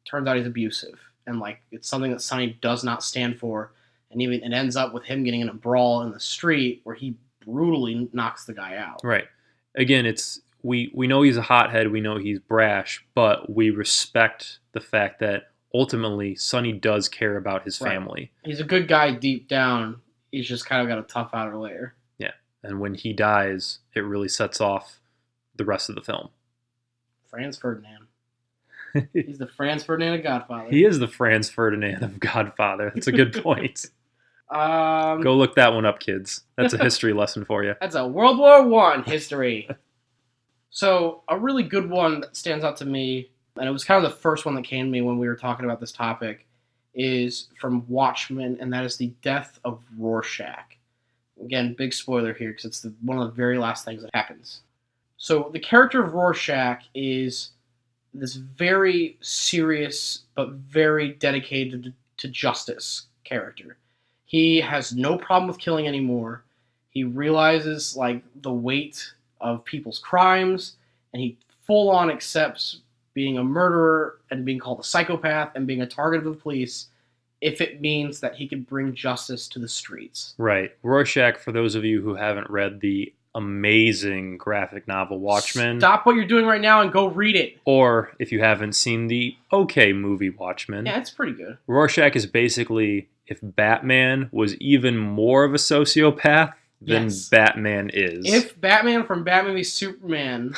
Speaker 2: Turns out he's abusive. And like it's something that Sonny does not stand for. And even it ends up with him getting in a brawl in the street where he brutally knocks the guy out.
Speaker 1: Right. Again, it's we know he's a hothead, we know he's brash, but we respect the fact that ultimately, Sonny does care about his family.
Speaker 2: Right. He's a good guy deep down. He's just kind of got a tough outer layer.
Speaker 1: Yeah. And when he dies, it really sets off the rest of the film.
Speaker 2: Franz Ferdinand. He's the Franz Ferdinand of Godfather.
Speaker 1: He is the Franz Ferdinand of Godfather. That's a good point. Go look that one up, kids. That's a history lesson for you.
Speaker 2: That's a World War I history. So, a really good one that stands out to me, and it was kind of the first one that came to me when we were talking about this topic, is from Watchmen, and that is the death of Rorschach. Again, big spoiler here, because it's one of the very last things that happens. So the character of Rorschach is this very serious but very dedicated to justice character. He has no problem with killing anymore. He realizes like the weight of people's crimes, and he full on accepts being a murderer and being called a psychopath and being a target of the police if it means that he can bring justice to the streets.
Speaker 1: Right. Rorschach, for those of you who haven't read the amazing graphic novel Watchmen.
Speaker 2: Stop what you're doing right now and go read it.
Speaker 1: Or if you haven't seen the okay movie Watchmen.
Speaker 2: Yeah, it's pretty good.
Speaker 1: Rorschach is basically if Batman was even more of a sociopath than Batman is.
Speaker 2: If Batman from Batman v Superman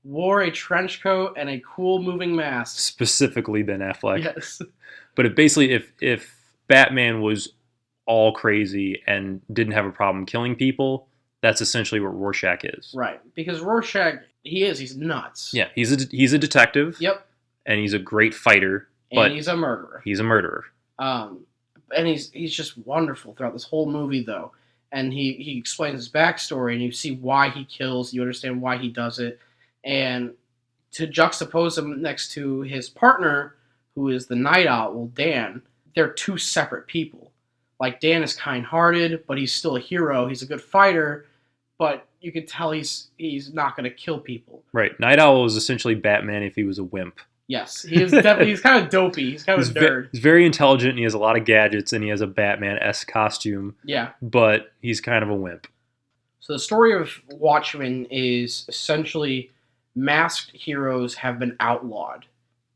Speaker 2: wore a trench coat and a cool moving mask.
Speaker 1: Specifically Ben Affleck.
Speaker 2: Yes.
Speaker 1: But it basically, if Batman was all crazy and didn't have a problem killing people, that's essentially what Rorschach is.
Speaker 2: Right. Because Rorschach, he's nuts.
Speaker 1: Yeah, he's a detective.
Speaker 2: Yep.
Speaker 1: And he's a great fighter. But
Speaker 2: and he's a murderer.
Speaker 1: He's a murderer.
Speaker 2: And he's just wonderful throughout this whole movie, though. And he explains his backstory, and you see why he kills, you understand why he does it. And to juxtapose him next to his partner, who is the Night Owl, Dan, they're two separate people. Like, Dan is kind-hearted, but he's still a hero. He's a good fighter, but you can tell he's not going to kill people.
Speaker 1: Right. Night Owl is essentially Batman if he was a wimp.
Speaker 2: Yes, he is definitely. He's kind of dopey. He's kind of a nerd.
Speaker 1: He's very intelligent, and he has a lot of gadgets, and he has a Batman-esque costume.
Speaker 2: Yeah.
Speaker 1: But he's kind of a wimp.
Speaker 2: So the story of Watchmen is essentially masked heroes have been outlawed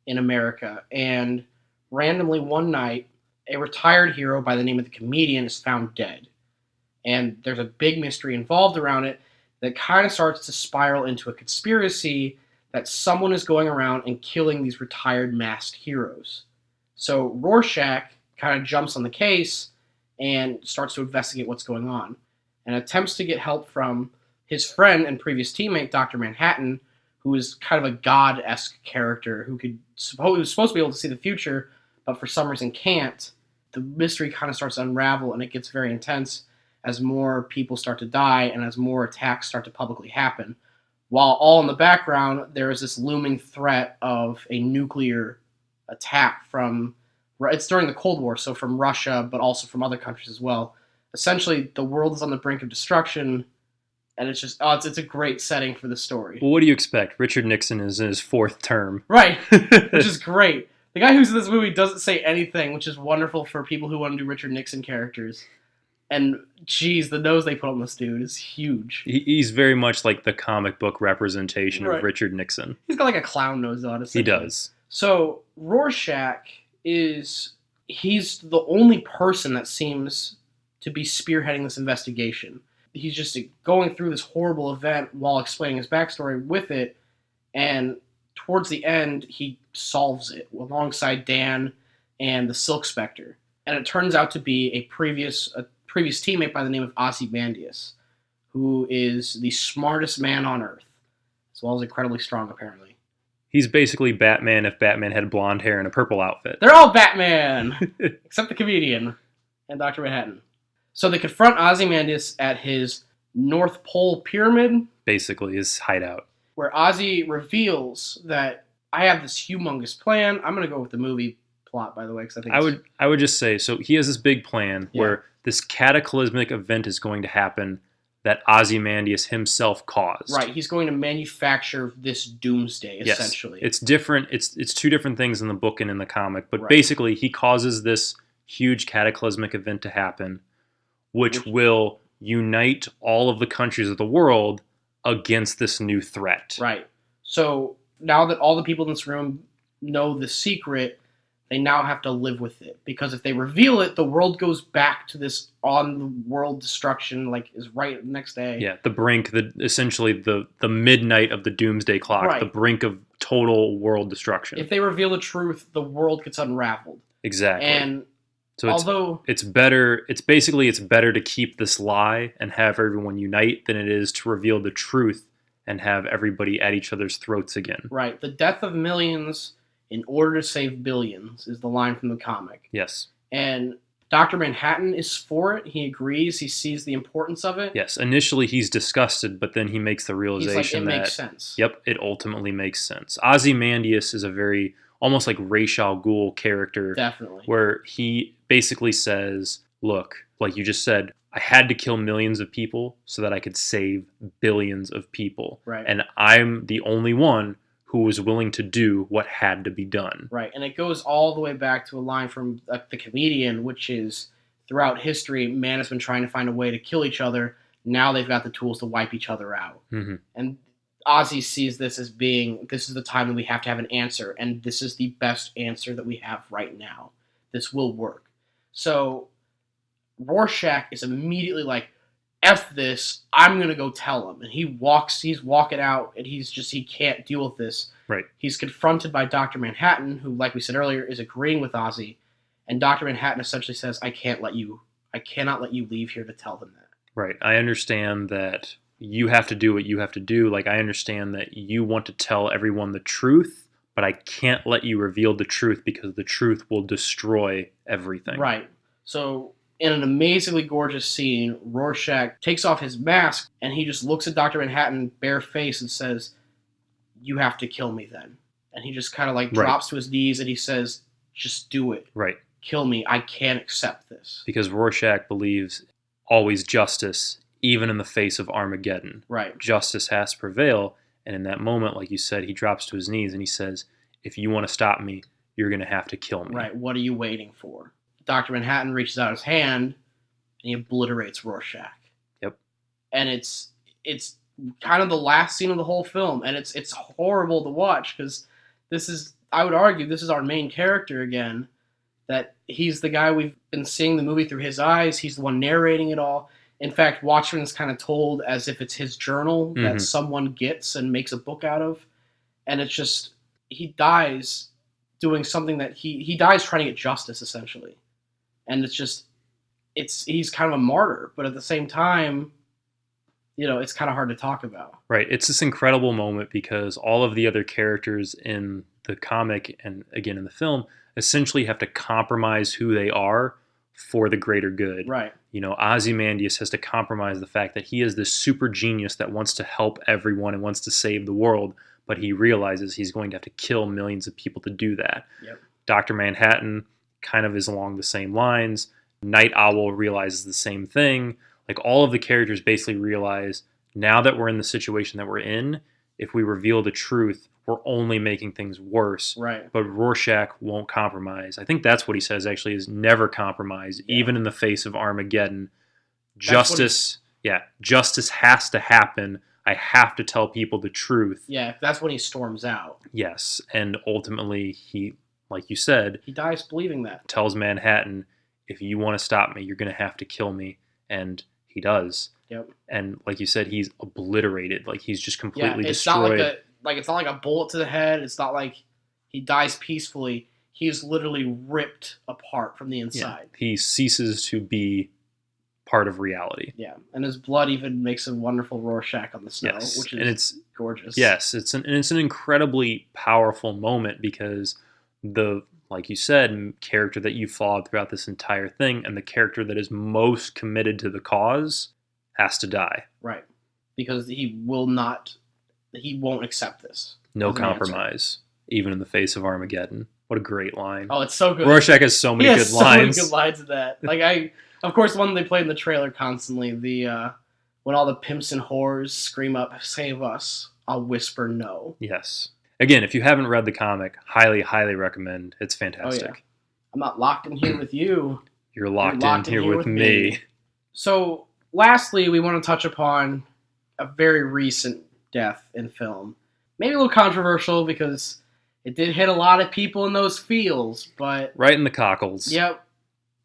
Speaker 2: in America, and randomly one night, a retired hero by the name of the Comedian is found dead. And there's a big mystery involved around it that kind of starts to spiral into a conspiracy that someone is going around and killing these retired masked heroes. So Rorschach kind of jumps on the case and starts to investigate what's going on and attempts to get help from his friend and previous teammate, Dr. Manhattan, who is kind of a god-esque character who's supposed to be able to see the future, but for some reason can't. The mystery kind of starts to unravel, and it gets very intense as more people start to die and as more attacks start to publicly happen. While all in the background, there is this looming threat of a nuclear attack it's during the Cold War, so from Russia, but also from other countries as well. Essentially, the world is on the brink of destruction, and it's just, it's a great setting for the story.
Speaker 1: Well, what do you expect? Richard Nixon is in his 4th term.
Speaker 2: Right, which is great. The guy who's in this movie doesn't say anything, which is wonderful for people who want to do Richard Nixon characters. And, geez, the nose they put on this dude is huge.
Speaker 1: He's very much like the comic book representation of Richard Nixon.
Speaker 2: He's got like a clown nose on it.
Speaker 1: He does.
Speaker 2: So, Rorschach he's the only person that seems to be spearheading this investigation. He's just going through this horrible event while explaining his backstory with it, and towards the end, he solves it alongside Dan and the Silk Spectre. And it turns out to be a previous teammate by the name of Ozymandias, who is the smartest man on Earth, as well as incredibly strong, apparently.
Speaker 1: He's basically Batman if Batman had blonde hair and a purple outfit.
Speaker 2: They're all Batman, except the Comedian and Dr. Manhattan. So they confront Ozymandias at his North Pole Pyramid.
Speaker 1: Basically, his hideout.
Speaker 2: Where Ozzy reveals that I have this humongous plan. I'm going to go with the movie plot, by the way, because I think
Speaker 1: I would just say, so he has this big plan where this cataclysmic event is going to happen that Ozymandias himself caused.
Speaker 2: Right, he's going to manufacture this doomsday, essentially.
Speaker 1: It's different. It's 2 different things in the book and in the comic, but basically he causes this huge cataclysmic event to happen, which will unite all of the countries of the world against this new threat.
Speaker 2: Right. So now that all the people in this room know the secret, they now have to live with it. Because if they reveal it, the world goes back to this on-the-world destruction, like, is right next day.
Speaker 1: Yeah, the brink, essentially the midnight of the doomsday clock, the brink of total world destruction.
Speaker 2: If they reveal the truth, the world gets unraveled.
Speaker 1: Exactly.
Speaker 2: And
Speaker 1: so it's better to keep this lie and have everyone unite than it is to reveal the truth and have everybody at each other's throats again.
Speaker 2: Right. The death of millions in order to save billions is the line from the comic.
Speaker 1: Yes.
Speaker 2: And Dr. Manhattan is for it. He agrees. He sees the importance of it.
Speaker 1: Yes. Initially, he's disgusted, but then he makes the realization
Speaker 2: that
Speaker 1: it
Speaker 2: makes sense.
Speaker 1: Yep, it ultimately makes sense. Ozymandias is a very almost like Ra's al Ghul character.
Speaker 2: Definitely.
Speaker 1: Where he basically says, look, like you just said, I had to kill millions of people so that I could save billions of people.
Speaker 2: Right.
Speaker 1: And I'm the only one who was willing to do what had to be done.
Speaker 2: Right. And it goes all the way back to a line from the Comedian, which is, throughout history, man has been trying to find a way to kill each other. Now they've got the tools to wipe each other out.
Speaker 1: Mm-hmm.
Speaker 2: And Ozzy sees this as being, this is the time that we have to have an answer, and this is the best answer that we have right now. This will work. So Rorschach is immediately like, F this, I'm going to go tell him. And he's walking out, and he can't deal with this.
Speaker 1: Right.
Speaker 2: He's confronted by Dr. Manhattan, who, like we said earlier, is agreeing with Ozzy. And Dr. Manhattan essentially says, I cannot let you leave here to tell them that.
Speaker 1: Right. I understand that you have to do what you have to do. Like, I understand that you want to tell everyone the truth, but I can't let you reveal the truth because the truth will destroy everything.
Speaker 2: Right. So, in an amazingly gorgeous scene, Rorschach takes off his mask, and he just looks at Dr. Manhattan bare face and says, you have to kill me then. And he just kind of like drops to his knees, and he says, just do it.
Speaker 1: Right.
Speaker 2: Kill me. I can't accept this.
Speaker 1: Because Rorschach believes always justice, even in the face of Armageddon.
Speaker 2: Right.
Speaker 1: Justice has to prevail. And in that moment, like you said, he drops to his knees and he says, if you want to stop me, you're going to have to kill me.
Speaker 2: Right. What are you waiting for? Dr. Manhattan reaches out his hand and he obliterates Rorschach.
Speaker 1: Yep.
Speaker 2: And it's kind of the last scene of the whole film. And it's horrible to watch because I would argue, this is our main character again. That he's the guy we've been seeing the movie through his eyes. He's the one narrating it all. In fact, Watchmen is kind of told as if it's his journal that someone gets and makes a book out of. And it's just, he dies doing something that he dies trying to get justice, essentially. And it's just, he's kind of a martyr. But at the same time, it's kind of hard to talk about.
Speaker 1: Right. It's this incredible moment because all of the other characters in the comic and again in the film essentially have to compromise who they are for the greater good.
Speaker 2: Right.
Speaker 1: Ozymandias has to compromise the fact that he is this super genius that wants to help everyone and wants to save the world, but he realizes he's going to have to kill millions of people to do that.
Speaker 2: Yep.
Speaker 1: Dr. Manhattan kind of is along the same lines. Night Owl realizes the same thing. Like, all of the characters basically realize, now that we're in the situation that we're in, if we reveal the truth, we're only making things worse.
Speaker 2: Right.
Speaker 1: But Rorschach won't compromise. I think that's what he says, actually, is never compromise, even in the face of Armageddon. Justice has to happen. I have to tell people the truth.
Speaker 2: Yeah, that's when he storms out.
Speaker 1: Yes, and ultimately he, like you said,
Speaker 2: he dies believing that.
Speaker 1: Tells Manhattan, if you want to stop me, you're going to have to kill me. And he does.
Speaker 2: Yep.
Speaker 1: And like you said, he's obliterated. Like, he's just completely destroyed.
Speaker 2: It's not like a bullet to the head. It's not like he dies peacefully. He's literally ripped apart from the inside.
Speaker 1: Yeah. He ceases to be part of reality.
Speaker 2: Yeah, and his blood even makes a wonderful Rorschach on the snow, which is
Speaker 1: it's
Speaker 2: gorgeous.
Speaker 1: Yes, it's an incredibly powerful moment because like you said, character that you followed throughout this entire thing and the character that is most committed to the cause has to die.
Speaker 2: Right. Because he won't accept this.
Speaker 1: No compromise, even in the face of Armageddon. What a great line.
Speaker 2: Oh, it's so good.
Speaker 1: Rorschach has so many good lines.
Speaker 2: So many good lines of that. Like, of course, one they play in the trailer constantly, when all the pimps and whores scream up, save us, I'll whisper no.
Speaker 1: Yes. Again, if you haven't read the comic, highly, highly recommend. It's fantastic.
Speaker 2: Oh, yeah. I'm not locked in here with you.
Speaker 1: You're locked in here with me.
Speaker 2: So, lastly, we want to touch upon a very recent death in film. Maybe a little controversial because it did hit a lot of people in those feels, but...
Speaker 1: Right in the cockles.
Speaker 2: Yep.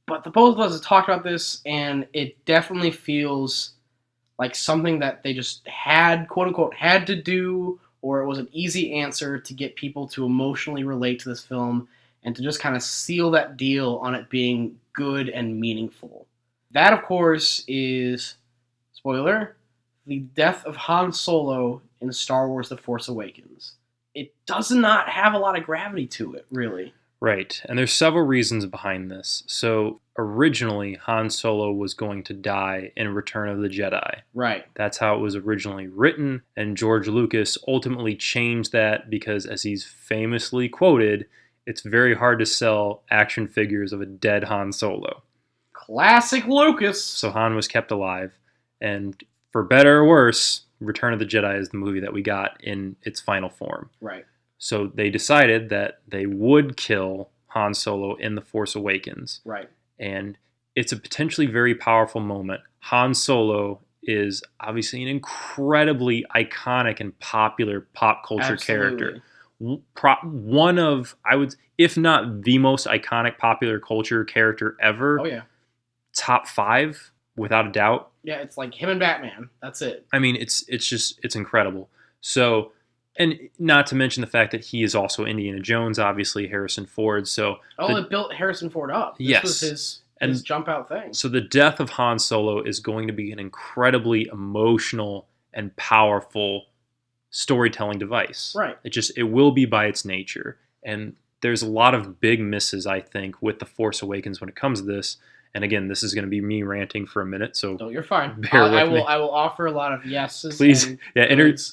Speaker 2: But the both of us have talked about this, and it definitely feels like something that they just had, quote-unquote, had to do, or it was an easy answer to get people to emotionally relate to this film and to just kind of seal that deal on it being good and meaningful. That, of course, is, spoiler, the death of Han Solo in Star Wars The Force Awakens. It does not have a lot of gravity to it, really.
Speaker 1: Right, and there's several reasons behind this. So, originally, Han Solo was going to die in Return of the Jedi.
Speaker 2: Right.
Speaker 1: That's how it was originally written, and George Lucas ultimately changed that because, as he's famously quoted, it's very hard to sell action figures of a dead Han Solo.
Speaker 2: Classic Lucas!
Speaker 1: So Han was kept alive, and for better or worse, Return of the Jedi is the movie that we got in its final form.
Speaker 2: Right.
Speaker 1: So they decided that they would kill Han Solo in The Force Awakens.
Speaker 2: Right.
Speaker 1: And it's a potentially very powerful moment. Han Solo is obviously an incredibly iconic and popular pop culture character. One of, if not the most iconic popular culture character ever.
Speaker 2: Oh, yeah.
Speaker 1: Top 5, without a doubt.
Speaker 2: Yeah, it's like him and Batman. That's it.
Speaker 1: I mean, it's incredible. So, and not to mention the fact that he is also Indiana Jones, obviously Harrison Ford. So,
Speaker 2: it built Harrison Ford up. This was his jump out thing. So
Speaker 1: the death of Han Solo is going to be an incredibly emotional and powerful storytelling device.
Speaker 2: Right.
Speaker 1: It will be by its nature. And there's a lot of big misses, I think, with The Force Awakens when it comes to this. And again, this is going to be me ranting for a minute, so
Speaker 2: no, you're fine.
Speaker 1: Bear with me.
Speaker 2: I will offer a lot of yeses.
Speaker 1: Please,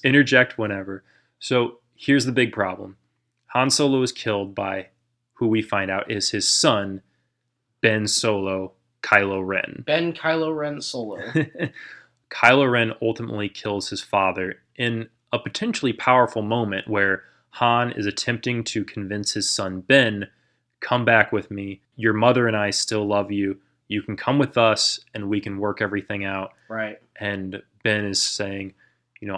Speaker 1: interject whenever. So here's the big problem: Han Solo is killed by who we find out is his son, Ben Solo, Kylo Ren.
Speaker 2: Ben Kylo Ren Solo.
Speaker 1: Kylo Ren ultimately kills his father in a potentially powerful moment where Han is attempting to convince his son Ben, come back with me. Your mother and I still love you. You can come with us and we can work everything out.
Speaker 2: Right.
Speaker 1: And Ben is saying,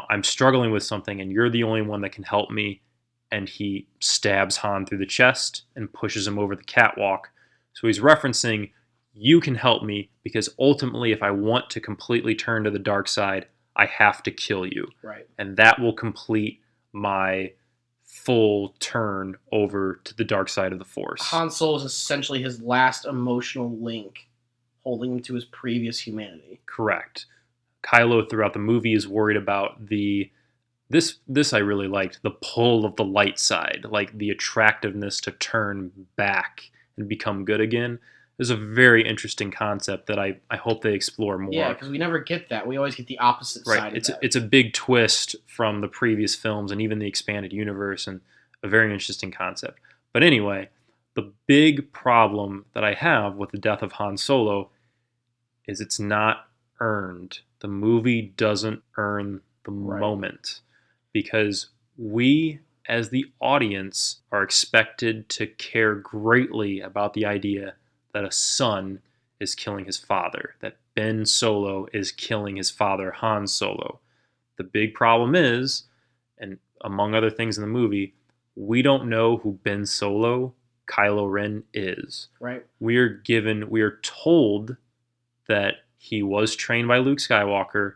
Speaker 1: I'm struggling with something and you're the only one that can help me. And he stabs Han through the chest and pushes him over the catwalk. So he's referencing, you can help me because ultimately if I want to completely turn to the dark side, I have to kill you.
Speaker 2: Right.
Speaker 1: And that will complete my full turn over to the dark side of the Force.
Speaker 2: Han Solo is essentially his last emotional link holding him to his previous humanity.
Speaker 1: Correct. Kylo throughout the movie is worried about this I really liked, the pull of the light side, like the attractiveness to turn back and become good again. Is a very interesting concept that I hope they explore more.
Speaker 2: Yeah, because we never get that. We always get the opposite side of that.
Speaker 1: It's a big twist from the previous films and even the expanded universe, and a very interesting concept. But anyway, the big problem that I have with the death of Han Solo is it's not earned. The movie doesn't earn the moment because we, as the audience, are expected to care greatly about the idea that a son is killing his father, that Ben Solo is killing his father, Han Solo. The big problem is, and among other things in the movie, we don't know who Ben Solo, Kylo Ren, is.
Speaker 2: Right.
Speaker 1: We are told that he was trained by Luke Skywalker,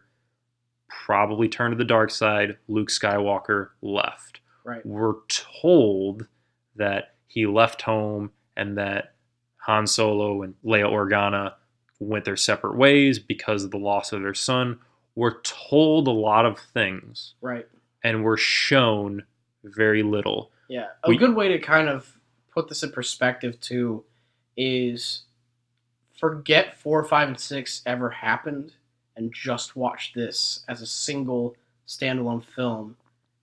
Speaker 1: probably turned to the dark side, Luke Skywalker left.
Speaker 2: Right.
Speaker 1: We're told that he left home and that Han Solo and Leia Organa went their separate ways because of the loss of their son. We're told a lot of things.
Speaker 2: Right.
Speaker 1: And we're shown very little.
Speaker 2: Yeah. A good way to kind of put this in perspective, too, is forget 4, 5, and 6 ever happened and just watch this as a single standalone film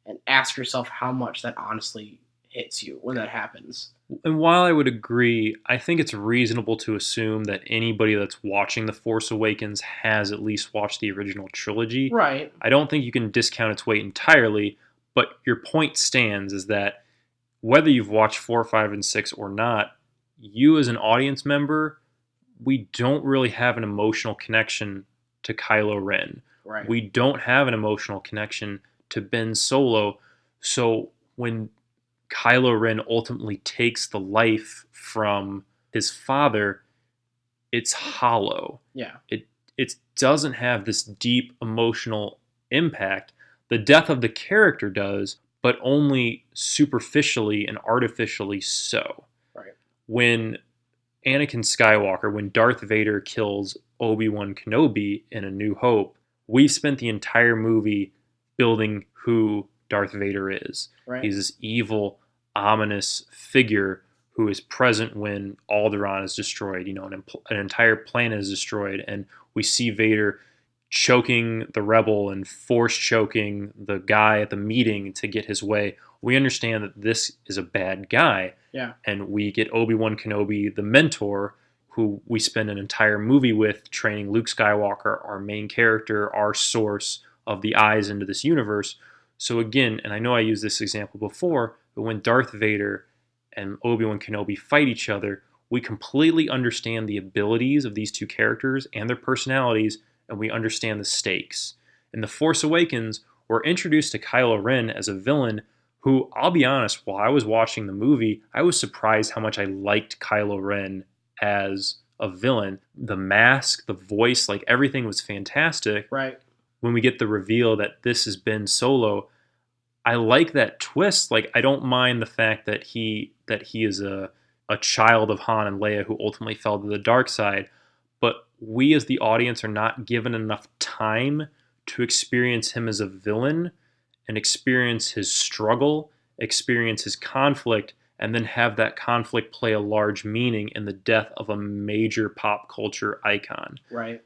Speaker 2: and ask yourself how much that honestly hits you when that happens.
Speaker 1: And while I would agree, I think it's reasonable to assume that anybody that's watching The Force Awakens has at least watched the original trilogy.
Speaker 2: Right.
Speaker 1: I don't think you can discount its weight entirely, but your point stands is that whether you've watched 4, 5, and 6 or not, you as an audience member, we don't really have an emotional connection to Kylo Ren.
Speaker 2: Right.
Speaker 1: We don't have an emotional connection to Ben Solo. So when Kylo Ren ultimately takes the life from his father, it's hollow.
Speaker 2: Yeah.
Speaker 1: It doesn't have this deep emotional impact. The death of the character does, but only superficially and artificially so.
Speaker 2: Right.
Speaker 1: When Anakin Skywalker, when Darth Vader kills Obi-Wan Kenobi in A New Hope, we spent the entire movie building who Darth Vader is.
Speaker 2: Right.
Speaker 1: He's this evil, ominous figure who is present when Alderaan is destroyed. An entire planet is destroyed, and we see Vader choking the rebel and force choking the guy at the meeting to get his way. We understand that this is a bad guy.
Speaker 2: Yeah.
Speaker 1: And we get Obi-Wan Kenobi, the mentor, who we spend an entire movie with, training Luke Skywalker, our main character, our source of the eyes into this universe. So again, and I know I used this example before, but when Darth Vader and Obi-Wan Kenobi fight each other, we completely understand the abilities of these two characters and their personalities, and we understand the stakes. In The Force Awakens, we're introduced to Kylo Ren as a villain who, I'll be honest, while I was watching the movie, I was surprised how much I liked Kylo Ren as a villain. The mask, the voice, like everything was fantastic.
Speaker 2: Right.
Speaker 1: When we get the reveal that this is Ben Solo, I like that twist. Like, I don't mind the fact that he is a child of Han and Leia who ultimately fell to the dark side, but we as the audience are not given enough time to experience him as a villain and experience his struggle, experience his conflict, and then have that conflict play a large meaning in the death of a major pop culture icon.
Speaker 2: Right.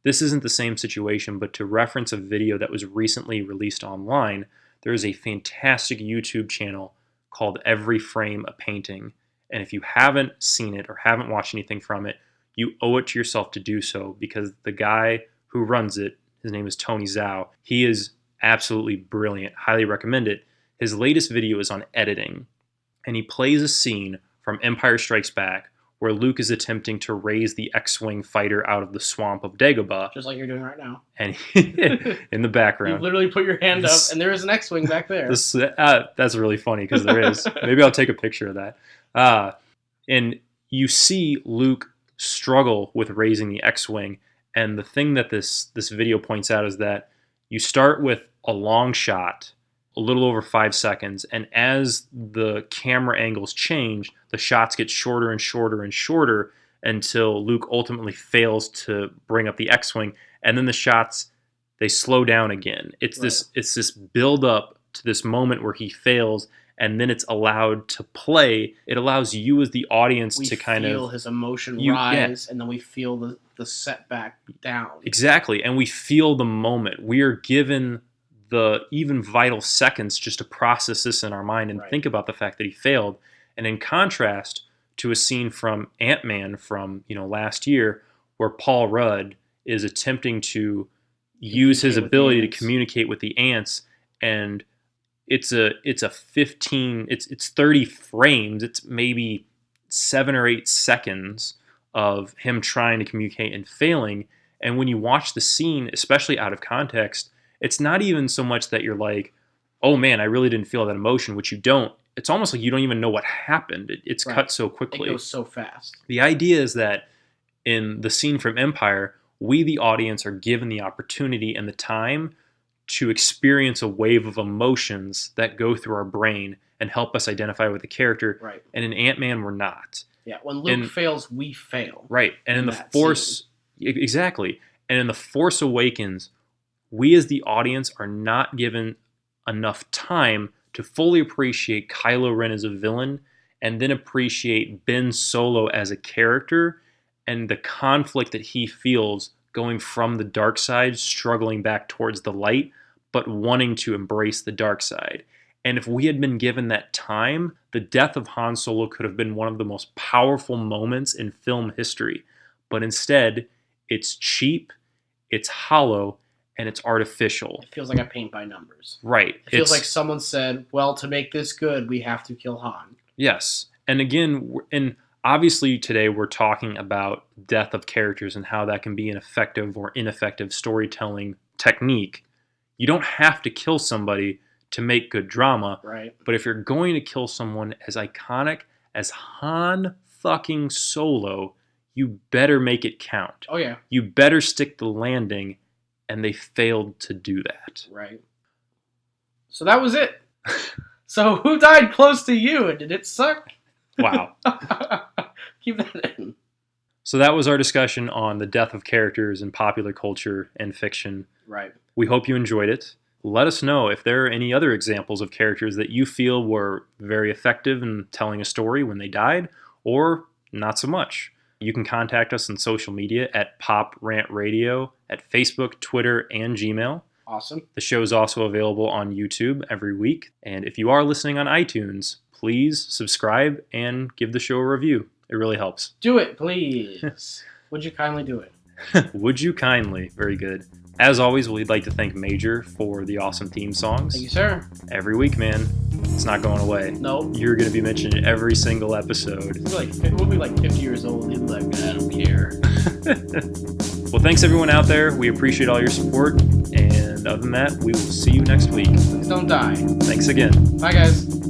Speaker 1: This isn't the same situation, but to reference a video that was recently released online, there is a fantastic YouTube channel called Every Frame a Painting. And if you haven't seen it or haven't watched anything from it, you owe it to yourself to do so, because the guy who runs it, his name is Tony Zhao, he is absolutely brilliant. Highly recommend it. His latest video is on editing, and he plays a scene from Empire Strikes Back where Luke is attempting to raise the X-Wing fighter out of the swamp of Dagobah.
Speaker 2: Just like you're doing right now.
Speaker 1: And in the background.
Speaker 2: You literally put your hand up, and there is an X-Wing back there.
Speaker 1: That's really funny, because there is. Maybe I'll take a picture of that. And you see Luke struggle with raising the X-Wing. And the thing that this video points out is that you start with a long shot, a little over 5 seconds, and as the camera angles change, the shots get shorter and shorter and shorter until Luke ultimately fails to bring up the X-Wing, and then the shots, they slow down again. It's this build up to this moment where he fails, and then it's allowed to play. It allows you as the audience to kind of
Speaker 2: feel his emotion rise, and then we feel the setback down.
Speaker 1: Exactly, and we feel the moment. We are given the even vital seconds just to process this in our mind and think about the fact that he failed. And in contrast to a scene from Ant-Man from last year, where Paul Rudd is attempting to use his ability to communicate with the ants, and it's 30 frames. It's maybe 7 or 8 seconds of him trying to communicate and failing. And when you watch the scene, especially out of context, it's not even so much that you're like, oh man, I really didn't feel that emotion, which you don't. It's almost like you don't even know what happened. It's cut so quickly.
Speaker 2: It goes so fast.
Speaker 1: The idea is that in the scene from Empire, we, the audience, are given the opportunity and the time to experience a wave of emotions that go through our brain and help us identify with the character.
Speaker 2: Right.
Speaker 1: And in Ant-Man, we're not.
Speaker 2: Yeah, when Luke fails, we fail.
Speaker 1: Right. And in the Force, exactly. And in the Force Awakens, we as the audience are not given enough time to fully appreciate Kylo Ren as a villain, and then appreciate Ben Solo as a character and the conflict that he feels going from the dark side, struggling back towards the light, but wanting to embrace the dark side. And if we had been given that time, the death of Han Solo could have been one of the most powerful moments in film history. But instead, it's cheap, it's hollow, and it's artificial.
Speaker 2: It feels like a paint by numbers.
Speaker 1: Right.
Speaker 2: It feels like someone said, well, to make this good, we have to kill Han.
Speaker 1: Yes. And again, obviously today we're talking about death of characters and how that can be an effective or ineffective storytelling technique. You don't have to kill somebody to make good drama.
Speaker 2: Right.
Speaker 1: But if you're going to kill someone as iconic as Han fucking Solo, you better make it count.
Speaker 2: Oh, yeah.
Speaker 1: You better stick the landing. And they failed to do that.
Speaker 2: Right. So that was it. So who died close to you, and did it suck?
Speaker 1: Wow.
Speaker 2: Keep that in.
Speaker 1: So that was our discussion on the death of characters in popular culture and fiction.
Speaker 2: Right.
Speaker 1: We hope you enjoyed it. Let us know if there are any other examples of characters that you feel were very effective in telling a story when they died, or not so much. You can contact us on social media at Pop Rant Radio at Facebook, Twitter, and Gmail.
Speaker 2: Awesome.
Speaker 1: The show is also available on YouTube every week. And if you are listening on iTunes, please subscribe and give the show a review. It really helps.
Speaker 2: Do it, please. Would you kindly do it?
Speaker 1: Would you kindly? Very good. As always, we'd like to thank Major for the awesome theme songs.
Speaker 2: Thank you, sir.
Speaker 1: Every week, man. It's not going away.
Speaker 2: Nope.
Speaker 1: You're going to be mentioned in every single episode.
Speaker 2: We'll be like 50 years old. He'll be like, I don't care.
Speaker 1: Well, thanks everyone out there. We appreciate all your support. And other than that, we will see you next week.
Speaker 2: Please don't die.
Speaker 1: Thanks again.
Speaker 2: Bye, guys.